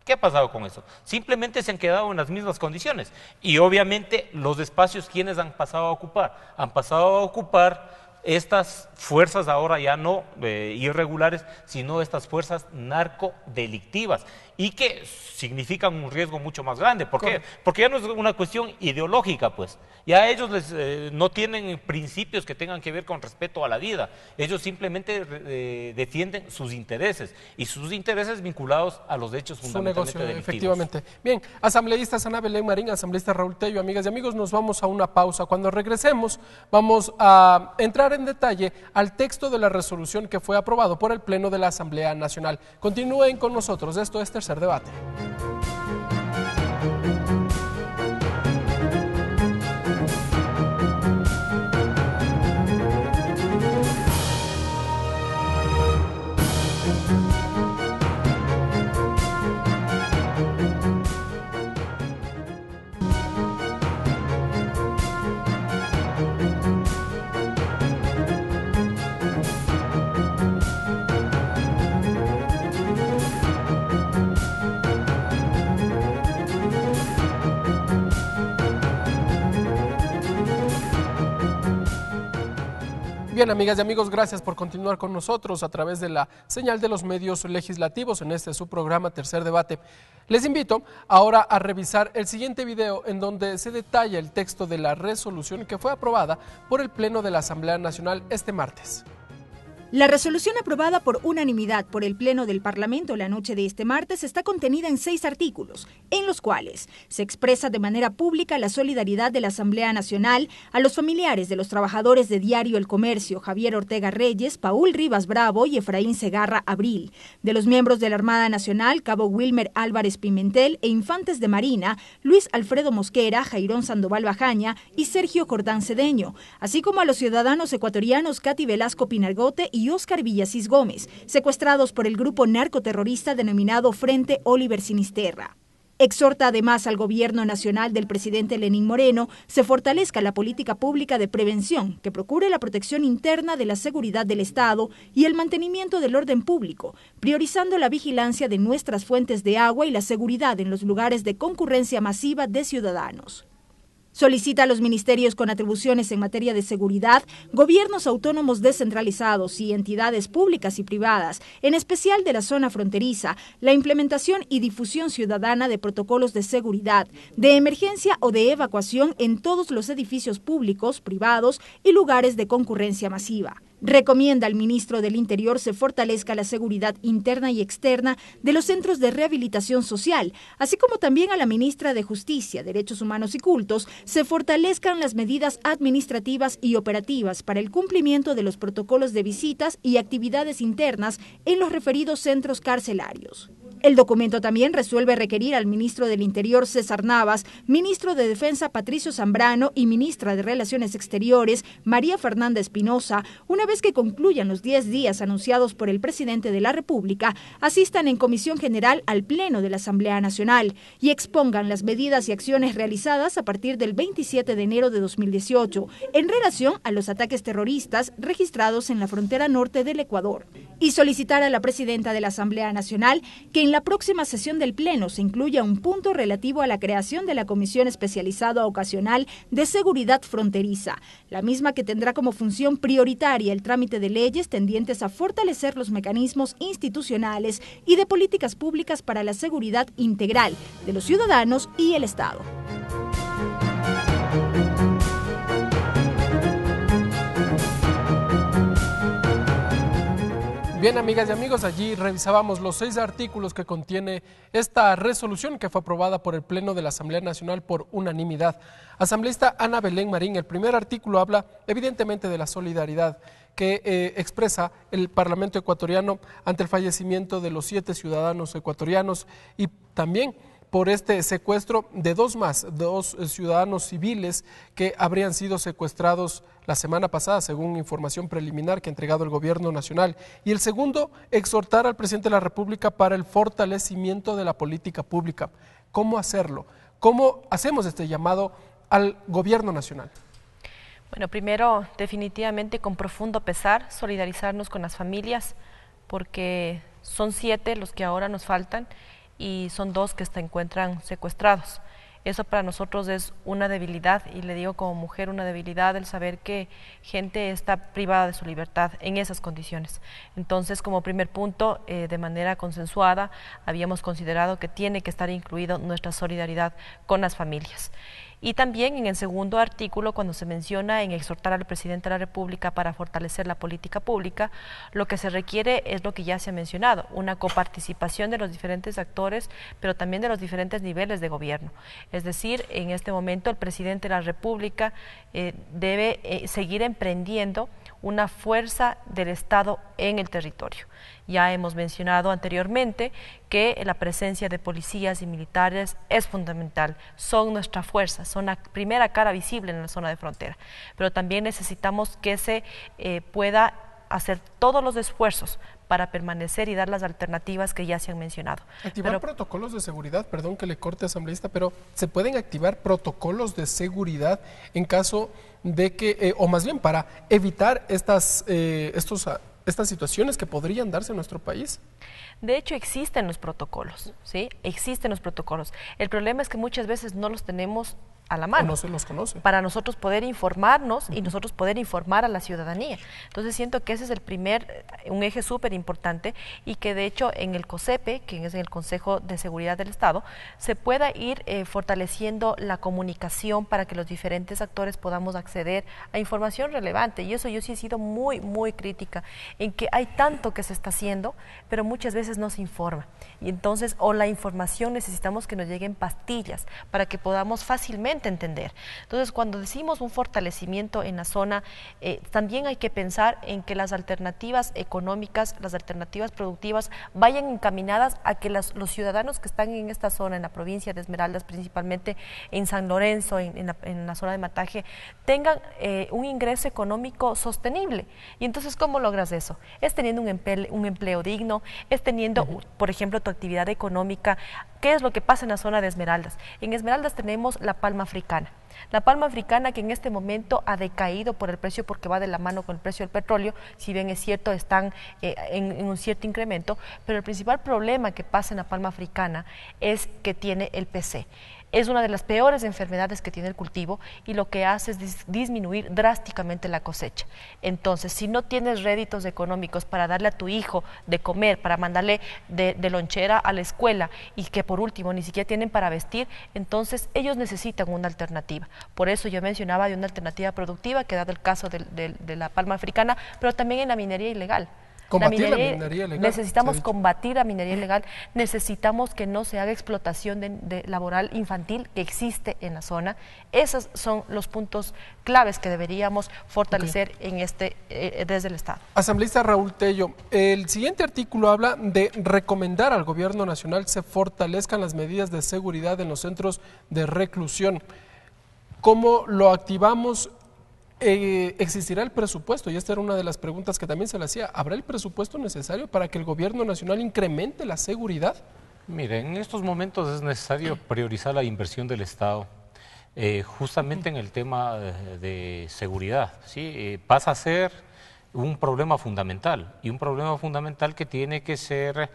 Speaker 9: ¿Qué ha pasado con eso? Simplemente se han quedado en las mismas condiciones. Y obviamente los espacios, ¿quiénes han pasado a ocupar? Han pasado a ocupar estas fuerzas ahora ya no irregulares, sino estas fuerzas narcodelictivas, y que significan un riesgo mucho más grande. ¿Por qué? Porque ya no es una cuestión ideológica, pues. Ya ellos no tienen principios que tengan que ver con respeto a la vida. Ellos simplemente defienden sus intereses, y sus intereses vinculados a los hechos fundamentalmente delictivos.
Speaker 1: Efectivamente. Bien, asambleístas Ana Belén Marín, asambleísta Raúl Tello, amigas y amigos, nos vamos a una pausa. Cuando regresemos, vamos a entrar en detalle al texto de la resolución que fue aprobado por el Pleno de la Asamblea Nacional. Continúen con nosotros, esto es Tercer Debate. Bien, amigas y amigos, gracias por continuar con nosotros a través de la señal de los medios legislativos en este su programa Tercer Debate. Les invito ahora a revisar el siguiente video en donde se detalla el texto de la resolución que fue aprobada por el Pleno de la Asamblea Nacional este martes.
Speaker 3: La resolución aprobada por unanimidad por el Pleno del Parlamento la noche de este martes está contenida en 6 artículos, en los cuales se expresa de manera pública la solidaridad de la Asamblea Nacional a los familiares de los trabajadores de Diario El Comercio, Javier Ortega Reyes, Paul Rivas Bravo y Efraín Segarra Abril, de los miembros de la Armada Nacional, Cabo Wilmer Álvarez Pimentel e infantes de Marina, Luis Alfredo Mosquera, Jairón Sandoval Bajaña y Sergio Jordán Cedeño, así como a los ciudadanos ecuatorianos Katy Velasco Pinargote y Óscar Villasís Gómez, secuestrados por el grupo narcoterrorista denominado Frente Oliver Sinisterra. Exhorta además al gobierno nacional del presidente Lenín Moreno se fortalezca la política pública de prevención que procure la protección interna de la seguridad del Estado y el mantenimiento del orden público, priorizando la vigilancia de nuestras fuentes de agua y la seguridad en los lugares de concurrencia masiva de ciudadanos. Solicita a los ministerios con atribuciones en materia de seguridad, gobiernos autónomos descentralizados y entidades públicas y privadas, en especial de la zona fronteriza, la implementación y difusión ciudadana de protocolos de seguridad, de emergencia o de evacuación en todos los edificios públicos, privados y lugares de concurrencia masiva. Recomienda al ministro del Interior se fortalezca la seguridad interna y externa de los centros de rehabilitación social, así como también a la ministra de Justicia, Derechos Humanos y Cultos, se fortalezcan las medidas administrativas y operativas para el cumplimiento de los protocolos de visitas y actividades internas en los referidos centros carcelarios. El documento también resuelve requerir al ministro del Interior, César Navas, ministro de Defensa, Patricio Zambrano, y ministra de Relaciones Exteriores, María Fernanda Espinosa, una vez que concluyan los 10 días anunciados por el presidente de la República, asistan en comisión general al Pleno de la Asamblea Nacional y expongan las medidas y acciones realizadas a partir del 27 de enero de 2018 en relación a los ataques terroristas registrados en la frontera norte del Ecuador. Y solicitar a la presidenta de la Asamblea Nacional que en la próxima sesión del Pleno se incluya un punto relativo a la creación de la Comisión Especializada Ocasional de Seguridad Fronteriza, la misma que tendrá como función prioritaria el trámite de leyes tendientes a fortalecer los mecanismos institucionales y de políticas públicas para la seguridad integral de los ciudadanos y el Estado.
Speaker 1: Bien, amigas y amigos, allí revisábamos los 6 artículos que contiene esta resolución que fue aprobada por el Pleno de la Asamblea Nacional por unanimidad. Asambleísta Ana Belén Marín, el primer artículo habla evidentemente de la solidaridad que expresa el Parlamento ecuatoriano ante el fallecimiento de los 7 ciudadanos ecuatorianos y también por este secuestro de dos ciudadanos civiles que habrían sido secuestrados la semana pasada, según información preliminar que ha entregado el Gobierno Nacional. Y el segundo, exhortar al presidente de la República para el fortalecimiento de la política pública. ¿Cómo hacerlo? ¿Cómo hacemos este llamado al Gobierno Nacional?
Speaker 8: Bueno, primero, definitivamente con profundo pesar, solidarizarnos con las familias, porque son 7 los que ahora nos faltan y son 2 que se encuentran secuestrados. Eso para nosotros es una debilidad, y le digo como mujer una debilidad el saber que gente está privada de su libertad en esas condiciones. Entonces, como primer punto, de manera consensuada, habíamos considerado que tiene que estar incluido nuestra solidaridad con las familias. Y también en el segundo artículo, cuando se menciona en exhortar al presidente de la República para fortalecer la política pública, lo que se requiere es lo que ya se ha mencionado, una coparticipación de los diferentes actores, pero también de los diferentes niveles de gobierno. Es decir, en este momento el presidente de la República debe seguir emprendiendo una fuerza del Estado en el territorio. Ya hemos mencionado anteriormente que la presencia de policías y militares es fundamental, son nuestra fuerza, son la primera cara visible en la zona de frontera, pero también necesitamos que se pueda hacer todos los esfuerzos para permanecer y dar las alternativas que ya se han mencionado.
Speaker 1: Activar protocolos de seguridad, perdón que le corte, asambleísta, pero ¿se pueden activar protocolos de seguridad en caso de que, o más bien para evitar estas situaciones que podrían darse en nuestro país?
Speaker 8: De hecho, existen los protocolos, ¿sí? Existen los protocolos. El problema es que muchas veces no los tenemos a la mano.
Speaker 1: O no se los conoce.
Speaker 8: Para nosotros poder informarnos y nosotros poder informar a la ciudadanía. Entonces siento que ese es un eje súper importante, y que de hecho en el COSEPE, que es en el Consejo de Seguridad del Estado, se pueda ir fortaleciendo la comunicación para que los diferentes actores podamos acceder a información relevante. Y eso yo sí he sido muy, muy crítica, en que hay tanto que se está haciendo, pero muchas veces no se informa. Y entonces, o la información necesitamos que nos lleguen pastillas para que podamos fácilmente entender. Entonces, cuando decimos un fortalecimiento en la zona, también hay que pensar en que las alternativas económicas, las alternativas productivas vayan encaminadas a que los ciudadanos que están en esta zona, en la provincia de Esmeraldas, principalmente en San Lorenzo, en la zona de Mataje, tengan un ingreso económico sostenible. Y entonces, ¿cómo logras eso? Es teniendo un empleo digno, es teniendo, por ejemplo, tu actividad económica. ¿Qué es lo que pasa en la zona de Esmeraldas? En Esmeraldas tenemos la palma africana. La palma africana, que en este momento ha decaído por el precio, porque va de la mano con el precio del petróleo, si bien es cierto, están en un cierto incremento, pero el principal problema que pasa en la palma africana es que tiene el PC. Es una de las peores enfermedades que tiene el cultivo, y lo que hace es disminuir drásticamente la cosecha. Entonces, si no tienes réditos económicos para darle a tu hijo de comer, para mandarle de lonchera a la escuela, y que por último ni siquiera tienen para vestir, entonces ellos necesitan una alternativa. Por eso yo mencionaba de una alternativa productiva, que dado el caso de la palma africana, pero también en la minería ilegal.
Speaker 1: Combatir la minería ilegal.
Speaker 8: Necesitamos combatir la minería ilegal, necesitamos que no se haga explotación laboral infantil que existe en la zona. Esos son los puntos claves que deberíamos fortalecer desde el Estado.
Speaker 1: Asambleísta Raúl Tello, el siguiente artículo habla de recomendar al gobierno nacional se fortalezcan las medidas de seguridad en los centros de reclusión. ¿Cómo lo activamos? ¿Existirá el presupuesto? Y esta era una de las preguntas que también se le hacía. ¿Habrá el presupuesto necesario para que el gobierno nacional incremente la seguridad?
Speaker 9: Mire, en estos momentos es necesario priorizar la inversión del Estado, justamente en el tema de seguridad, ¿sí? Pasa a ser un problema fundamental, y un problema fundamental que tiene que ser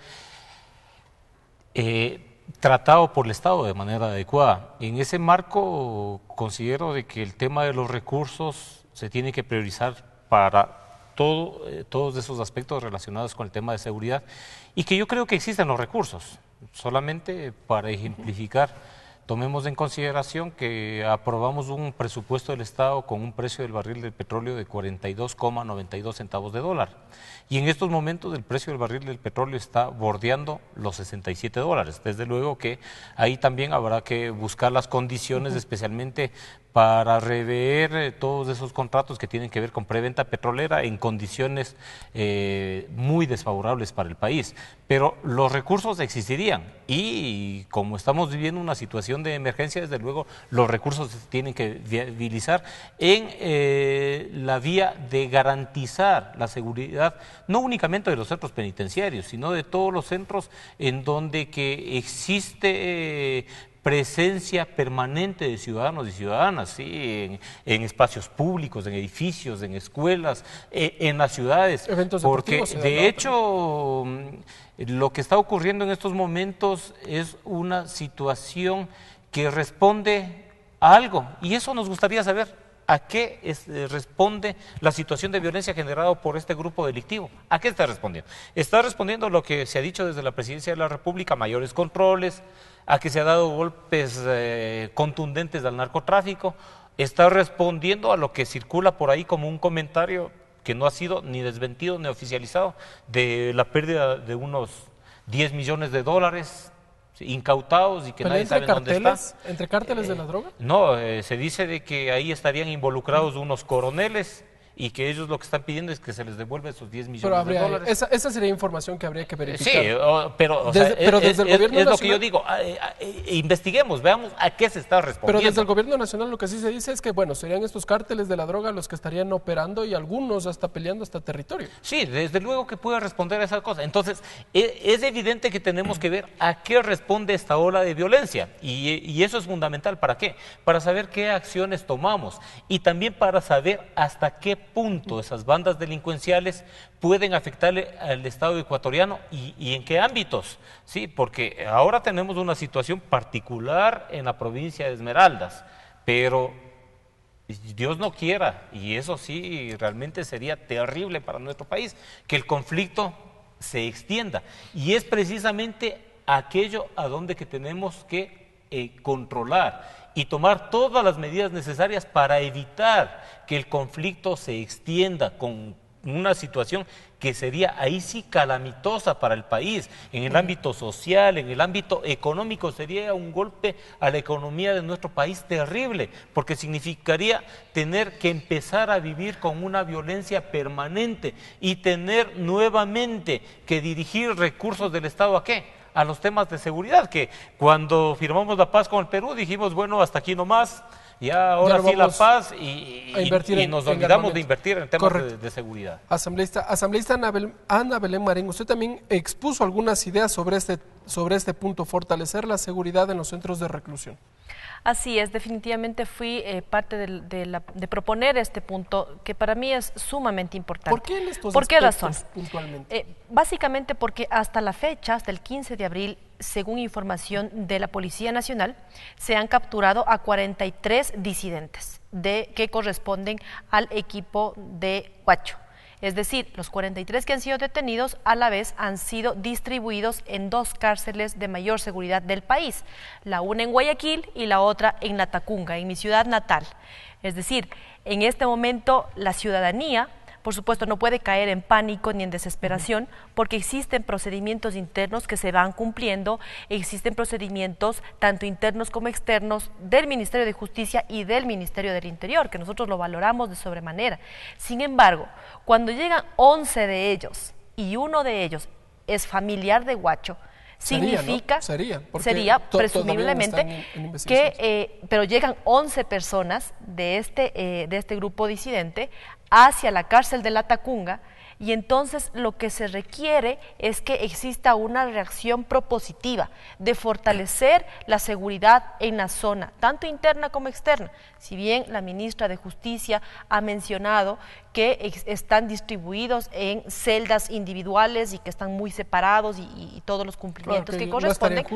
Speaker 9: tratado por el Estado de manera adecuada. En ese marco considero de que el tema de los recursos se tiene que priorizar para todos esos aspectos relacionados con el tema de seguridad, y que yo creo que existen los recursos. Solamente para ejemplificar, tomemos en consideración que aprobamos un presupuesto del Estado con un precio del barril del petróleo de 42,92 centavos de dólar. Y en estos momentos el precio del barril del petróleo está bordeando los 67 dólares. Desde luego que ahí también habrá que buscar las condiciones, especialmente para rever todos esos contratos que tienen que ver con preventa petrolera en condiciones muy desfavorables para el país. Pero los recursos existirían, y como estamos viviendo una situación de emergencia, desde luego los recursos se tienen que viabilizar en la vía de garantizar la seguridad, no únicamente de los centros penitenciarios, sino de todos los centros en donde que existe presencia permanente de ciudadanos y ciudadanas, ¿sí? En espacios públicos, en edificios, en escuelas, en las ciudades.
Speaker 1: Eventos
Speaker 9: porque de hecho lo que está ocurriendo en estos momentos es una situación que responde a algo, y eso nos gustaría saber. ¿A qué responde la situación de violencia generada por este grupo delictivo? ¿A qué está respondiendo? Está respondiendo a lo que se ha dicho desde la Presidencia de la República, mayores controles, a que se ha dado golpes contundentes al narcotráfico, está respondiendo a lo que circula por ahí como un comentario que no ha sido ni desmentido ni oficializado, de la pérdida de unos 10 millones de dólares incautados y que nadie sabe dónde están.
Speaker 1: ¿Entre cárteles de la droga?
Speaker 9: No, se dice de que ahí estarían involucrados unos coroneles y que ellos lo que están pidiendo es que se les devuelva esos 10 millones de dólares.
Speaker 1: Esa sería información que habría que verificar.
Speaker 9: Sí, pero
Speaker 1: desde el gobierno nacional,
Speaker 9: es lo que yo digo, investiguemos, veamos a qué se está respondiendo.
Speaker 1: Pero desde el gobierno nacional lo que sí se dice es que, bueno, serían estos cárteles de la droga los que estarían operando y algunos hasta peleando hasta territorio.
Speaker 9: Sí, desde luego que puede responder a esa cosa. Entonces, es evidente que tenemos que ver a qué responde esta ola de violencia y eso es fundamental. ¿Para qué? Para saber qué acciones tomamos y también para saber hasta qué punto esas bandas delincuenciales pueden afectarle al Estado ecuatoriano y en qué ámbitos, sí, porque ahora tenemos una situación particular en la provincia de Esmeraldas, pero Dios no quiera, y eso sí realmente sería terrible para nuestro país, que el conflicto se extienda, y es precisamente aquello a donde que tenemos que controlar y tomar todas las medidas necesarias para evitar que el conflicto se extienda con una situación que sería ahí sí calamitosa para el país, en el ámbito social, en el ámbito económico, sería un golpe a la economía de nuestro país terrible, porque significaría tener que empezar a vivir con una violencia permanente y tener nuevamente que dirigir recursos del Estado ¿a qué? A los temas de seguridad, que cuando firmamos la paz con el Perú dijimos, bueno, hasta aquí nomás, ya ahora sí la paz y nos olvidamos de invertir en temas de seguridad.
Speaker 1: Asambleísta Ana Belén Marín, usted también expuso algunas ideas sobre este punto, fortalecer la seguridad en los centros de reclusión.
Speaker 8: Así es, definitivamente fui parte de proponer este punto que para mí es sumamente importante.
Speaker 1: ¿Por qué en estos
Speaker 8: ¿Por qué razón?
Speaker 1: Puntualmente?
Speaker 8: Básicamente porque hasta la fecha, hasta el 15 de abril, según información de la Policía Nacional, se han capturado a 43 disidentes que corresponden al equipo de Huacho. Es decir, los 43 que han sido detenidos a la vez han sido distribuidos en 2 cárceles de mayor seguridad del país, la una en Guayaquil y la otra en Latacunga, en mi ciudad natal. Es decir, en este momento la ciudadanía, por supuesto, no puede caer en pánico ni en desesperación porque existen procedimientos internos que se van cumpliendo, existen procedimientos tanto internos como externos del Ministerio de Justicia y del Ministerio del Interior, que nosotros lo valoramos de sobremanera. Sin embargo, cuando llegan 11 de ellos y uno de ellos es familiar de Huacho, significa, sería presumiblemente pero llegan 11 personas de este grupo disidente hacia la cárcel de Latacunga, y entonces lo que se requiere es que exista una reacción propositiva de fortalecer la seguridad en la zona, tanto interna como externa. Si bien la ministra de Justicia ha mencionado que están distribuidos en celdas individuales y que están muy separados y todos los cumplimientos que corresponden.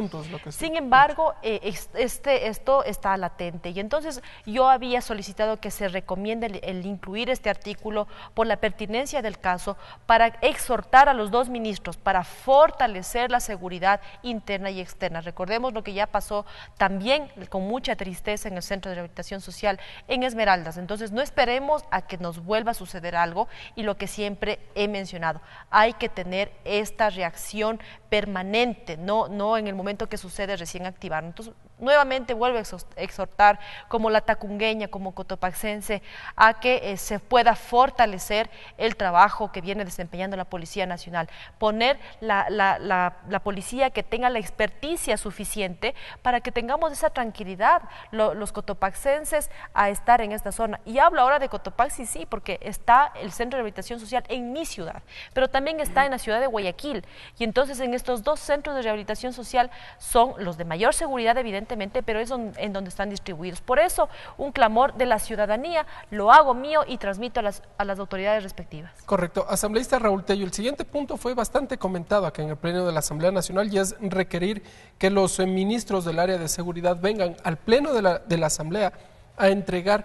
Speaker 8: Sin embargo, esto está latente, y entonces yo había solicitado que se recomiende el incluir este artículo por la pertinencia del caso, para exhortar a los 2 ministros para fortalecer la seguridad interna y externa. Recordemos lo que ya pasó también con mucha tristeza en el Centro de Rehabilitación Social en Esmeraldas. Entonces no esperemos a que nos vuelva a suceder algo, y lo que siempre he mencionado, hay que tener esta reacción permanente, no en el momento que sucede recién activar. Entonces nuevamente vuelvo a exhortar como latacungueña, como cotopaxense, a que se pueda fortalecer el trabajo que viene desempeñando la Policía Nacional, poner la policía que tenga la experticia suficiente para que tengamos esa tranquilidad los cotopaxenses a estar en esta zona. Y hablo ahora de Cotopaxi, sí, porque está el Centro de Rehabilitación Social en mi ciudad, pero también está en la ciudad de Guayaquil, y entonces en estos 2 centros de rehabilitación social son los de mayor seguridad, evidentemente, evidentemente, pero es en donde están distribuidos. Por eso, un clamor de la ciudadanía, lo hago mío y transmito a las autoridades respectivas.
Speaker 1: Correcto. Asambleísta Raúl Tello, el siguiente punto fue bastante comentado acá en el Pleno de la Asamblea Nacional y es requerir que los ministros del área de seguridad vengan al Pleno de la Asamblea a entregar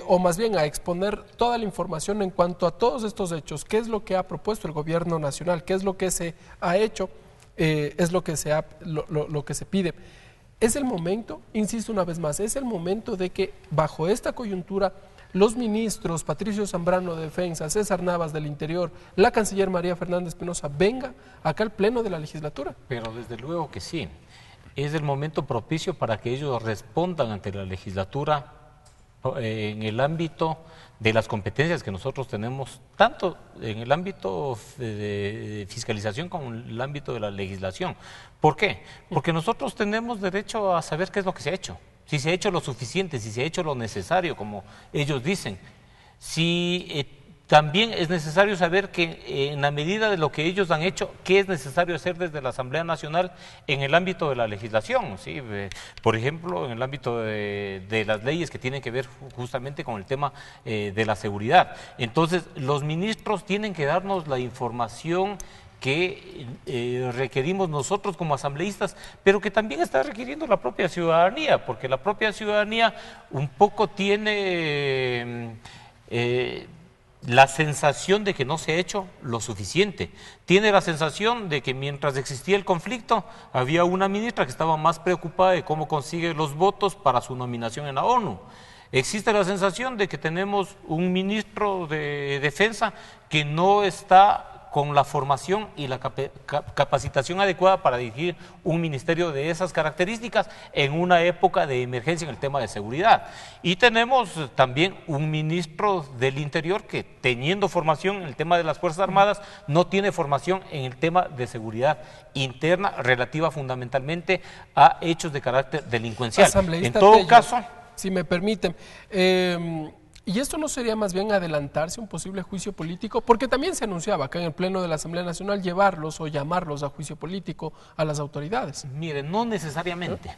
Speaker 1: o más bien a exponer toda la información en cuanto a todos estos hechos, qué es lo que ha propuesto el gobierno nacional, qué es lo que se ha hecho, es lo que se pide. Es el momento, insisto una vez más, es el momento de que bajo esta coyuntura los ministros Patricio Zambrano de Defensa, César Navas del Interior, la canciller María Fernanda Espinosa venga acá al Pleno de la legislatura.
Speaker 9: Pero desde luego que sí, es el momento propicio para que ellos respondan ante la legislatura en el ámbito de las competencias que nosotros tenemos, tanto en el ámbito de fiscalización como en el ámbito de la legislación. ¿Por qué? Porque nosotros tenemos derecho a saber qué es lo que se ha hecho, si se ha hecho lo suficiente, si se ha hecho lo necesario, como ellos dicen. Si también es necesario saber que en la medida de lo que ellos han hecho, qué es necesario hacer desde la Asamblea Nacional en el ámbito de la legislación, ¿sí? Por ejemplo, en el ámbito de las leyes que tienen que ver justamente con el tema de la seguridad. Entonces, los ministros tienen que darnos la información que requerimos nosotros como asambleístas, pero que también está requiriendo la propia ciudadanía, porque la propia ciudadanía un poco tiene la sensación de que no se ha hecho lo suficiente. Tiene la sensación de que mientras existía el conflicto, había una ministra que estaba más preocupada de cómo consigue los votos para su nominación en la ONU. Existe la sensación de que tenemos un ministro de Defensa que no está con la formación y la capacitación adecuada para dirigir un ministerio de esas características en una época de emergencia en el tema de seguridad. Y tenemos también un ministro del Interior que, teniendo formación en el tema de las Fuerzas Armadas, no tiene formación en el tema de seguridad interna relativa fundamentalmente a hechos de carácter delincuencial. En todo caso,
Speaker 1: si me permiten, ¿y esto no sería más bien adelantarse a un posible juicio político? Porque también se anunciaba acá en el Pleno de la Asamblea Nacional llevarlos o llamarlos a juicio político a las autoridades.
Speaker 9: Miren, no necesariamente.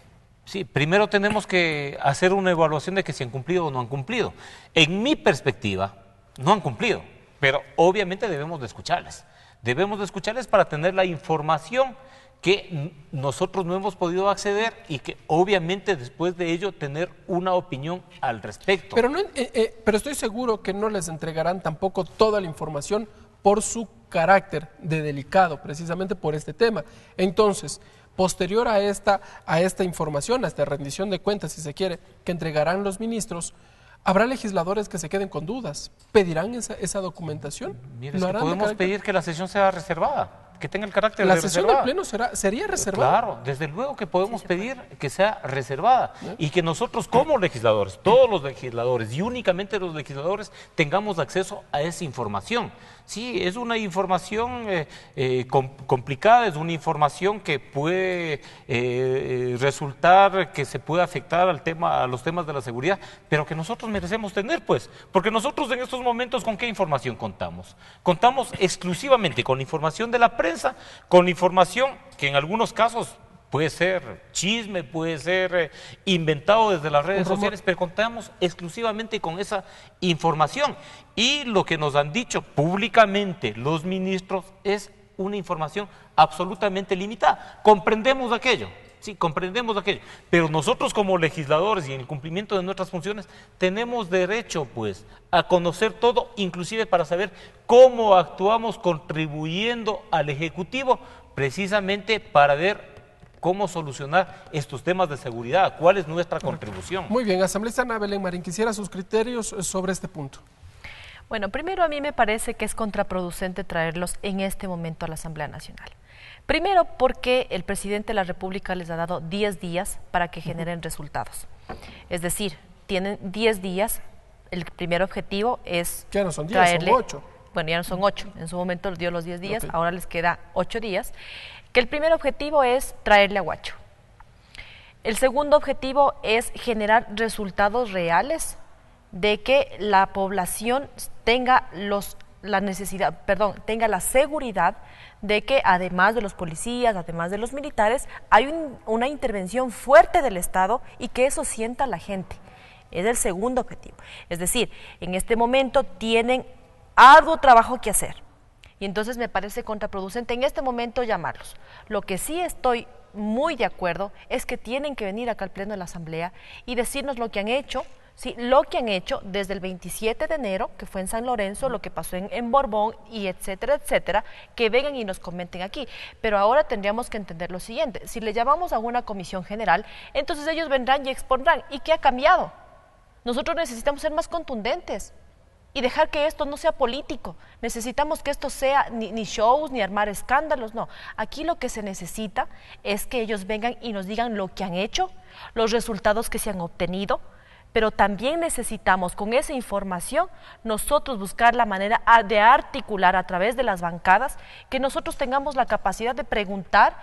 Speaker 9: Sí, primero tenemos que hacer una evaluación de que si han cumplido o no han cumplido. En mi perspectiva, no han cumplido, pero obviamente debemos de escucharles. Debemos de escucharles para tener la información que nosotros no hemos podido acceder y que obviamente después de ello tener una opinión al respecto.
Speaker 1: Pero, pero estoy seguro que no les entregarán tampoco toda la información por su carácter de delicado, precisamente por este tema. Entonces, posterior a esta información, a esta rendición de cuentas, si se quiere, que entregarán los ministros, habrá legisladores que se queden con dudas. ¿Pedirán esa documentación?
Speaker 9: Mire, es que podemos pedir que la sesión sea reservada, que tenga el carácter de reservada.
Speaker 1: ¿La sesión del Pleno sería reservada?
Speaker 9: Claro, desde luego que podemos pedir que sea reservada y que nosotros como legisladores, todos los legisladores y únicamente los legisladores tengamos acceso a esa información. Sí, es una información complicada, es una información que puede resultar que se puede afectar a los temas de la seguridad, pero que nosotros merecemos tener, pues, porque nosotros en estos momentos, ¿con qué información contamos? Contamos exclusivamente con la información de la prensa, con información que en algunos casos puede ser chisme, puede ser inventado desde las redes sociales, pero contamos exclusivamente con esa información. Y lo que nos han dicho públicamente los ministros es una información absolutamente limitada. Comprendemos aquello, sí, comprendemos aquello, pero nosotros como legisladores y en el cumplimiento de nuestras funciones tenemos derecho, pues, a conocer todo, inclusive para saber cómo actuamos contribuyendo al Ejecutivo, precisamente para ver cómo solucionar estos temas de seguridad, cuál es nuestra contribución.
Speaker 1: Muy bien, asambleísta Ana Belén Marín, quisiera sus criterios sobre este punto.
Speaker 8: Bueno, primero a mí me parece que es contraproducente traerlos en este momento a la Asamblea Nacional. Primero porque el presidente de la República les ha dado 10 días para que generen resultados. Es decir, tienen 10 días, el primer objetivo es
Speaker 1: ya no son 10,
Speaker 8: traerle,
Speaker 1: son 8.
Speaker 8: Bueno, ya no son 8, en su momento les dio los 10 días, ahora les queda 8 días. Que el primer objetivo es traerle a Huacho. El segundo objetivo es generar resultados reales de que la población tenga los tenga la seguridad de que además de los policías, además de los militares, hay una intervención fuerte del Estado y que eso sienta a la gente. Es el segundo objetivo. Es decir, en este momento tienen arduo trabajo que hacer y entonces me parece contraproducente en este momento llamarlos. Lo que sí estoy muy de acuerdo es que tienen que venir acá al Pleno de la Asamblea y decirnos lo que han hecho. Sí, lo que han hecho desde el 27 de enero, que fue en San Lorenzo, lo que pasó en Borbón, y etcétera, etcétera, que vengan y nos comenten aquí. Pero ahora tendríamos que entender lo siguiente: si le llamamos a una comisión general, entonces ellos vendrán y expondrán. ¿Y qué ha cambiado? Nosotros necesitamos ser más contundentes y dejar que esto no sea político. Necesitamos que esto sea ni shows, ni armar escándalos, no. Aquí lo que se necesita es que ellos vengan y nos digan lo que han hecho, los resultados que se han obtenido, pero también necesitamos con esa información nosotros buscar la manera de articular a través de las bancadas, que nosotros tengamos la capacidad de preguntar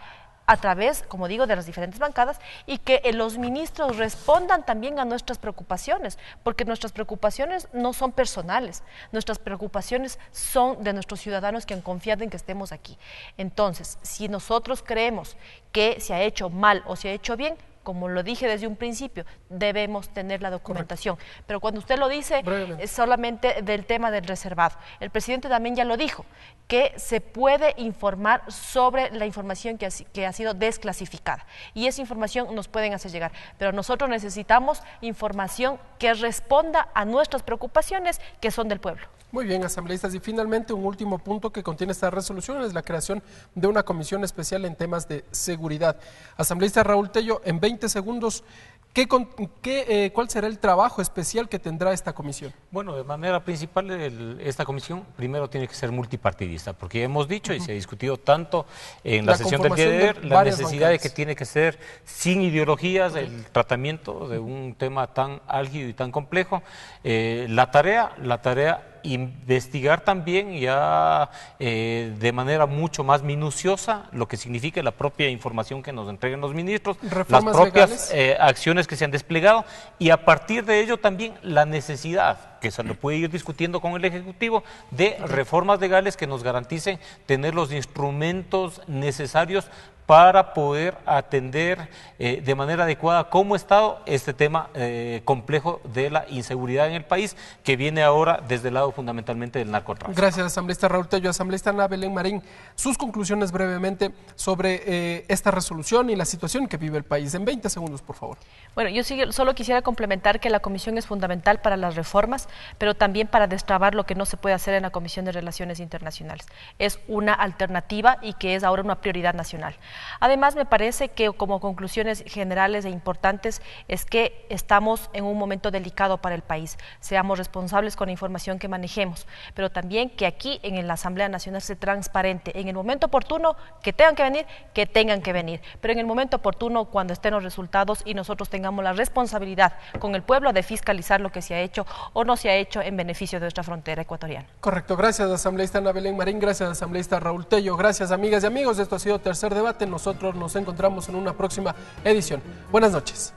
Speaker 8: a través, como digo, de las diferentes bancadas, y que los ministros respondan también a nuestras preocupaciones, porque nuestras preocupaciones no son personales, nuestras preocupaciones son de nuestros ciudadanos que han confiado en que estemos aquí. Entonces, si nosotros creemos que se ha hecho mal o se ha hecho bien, como lo dije desde un principio, debemos tener la documentación. Correcto. Pero cuando usted lo dice, es solamente del tema del reservado. El presidente también ya lo dijo, que se puede informar sobre la información que ha sido desclasificada. Y esa información nos pueden hacer llegar. Pero nosotros necesitamos información que responda a nuestras preocupaciones, que son del pueblo.
Speaker 1: Muy bien, asambleístas. Y finalmente, un último punto que contiene esta resolución es la creación de una comisión especial en temas de seguridad. Asambleísta Raúl Tello, en 20 segundos, ¿cuál será el trabajo especial que tendrá esta comisión?
Speaker 9: Bueno, de manera principal, esta comisión primero tiene que ser multipartidista, porque hemos dicho y se ha discutido tanto en la sesión del día de ayer, la necesidad de que tiene que ser sin ideologías el tratamiento de un tema tan álgido y tan complejo. La tarea investigar también ya de manera mucho más minuciosa lo que significa la propia información que nos entreguen los ministros, las propias acciones que se han desplegado, y a partir de ello también la necesidad, que se lo puede ir discutiendo con el Ejecutivo, de reformas legales que nos garanticen tener los instrumentos necesarios para poder atender de manera adecuada como Estado este tema complejo de la inseguridad en el país, que viene ahora desde el lado fundamentalmente del narcotráfico.
Speaker 1: Gracias, asambleísta Raúl Tello. Asambleísta Ana Belén Marín, sus conclusiones brevemente sobre esta resolución y la situación que vive el país. En 20 segundos, por favor.
Speaker 8: Bueno, yo solo quisiera complementar que la comisión es fundamental para las reformas, pero también para destrabar lo que no se puede hacer en la Comisión de Relaciones Internacionales. Es una alternativa y que es ahora una prioridad nacional. Además, me parece que como conclusiones generales e importantes es que estamos en un momento delicado para el país. Seamos responsables con la información que manejemos, pero también que aquí en la Asamblea Nacional sea transparente. En el momento oportuno que tengan que venir, pero en el momento oportuno cuando estén los resultados y nosotros tengamos la responsabilidad con el pueblo de fiscalizar lo que se ha hecho o no se ha hecho en beneficio de nuestra frontera ecuatoriana.
Speaker 1: Correcto. Gracias, asambleísta Ana Belén Marín. Gracias, asambleísta Raúl Tello. Gracias, amigas y amigos. Esto ha sido Tercer Debate. Nosotros nos encontramos en una próxima edición. Buenas noches.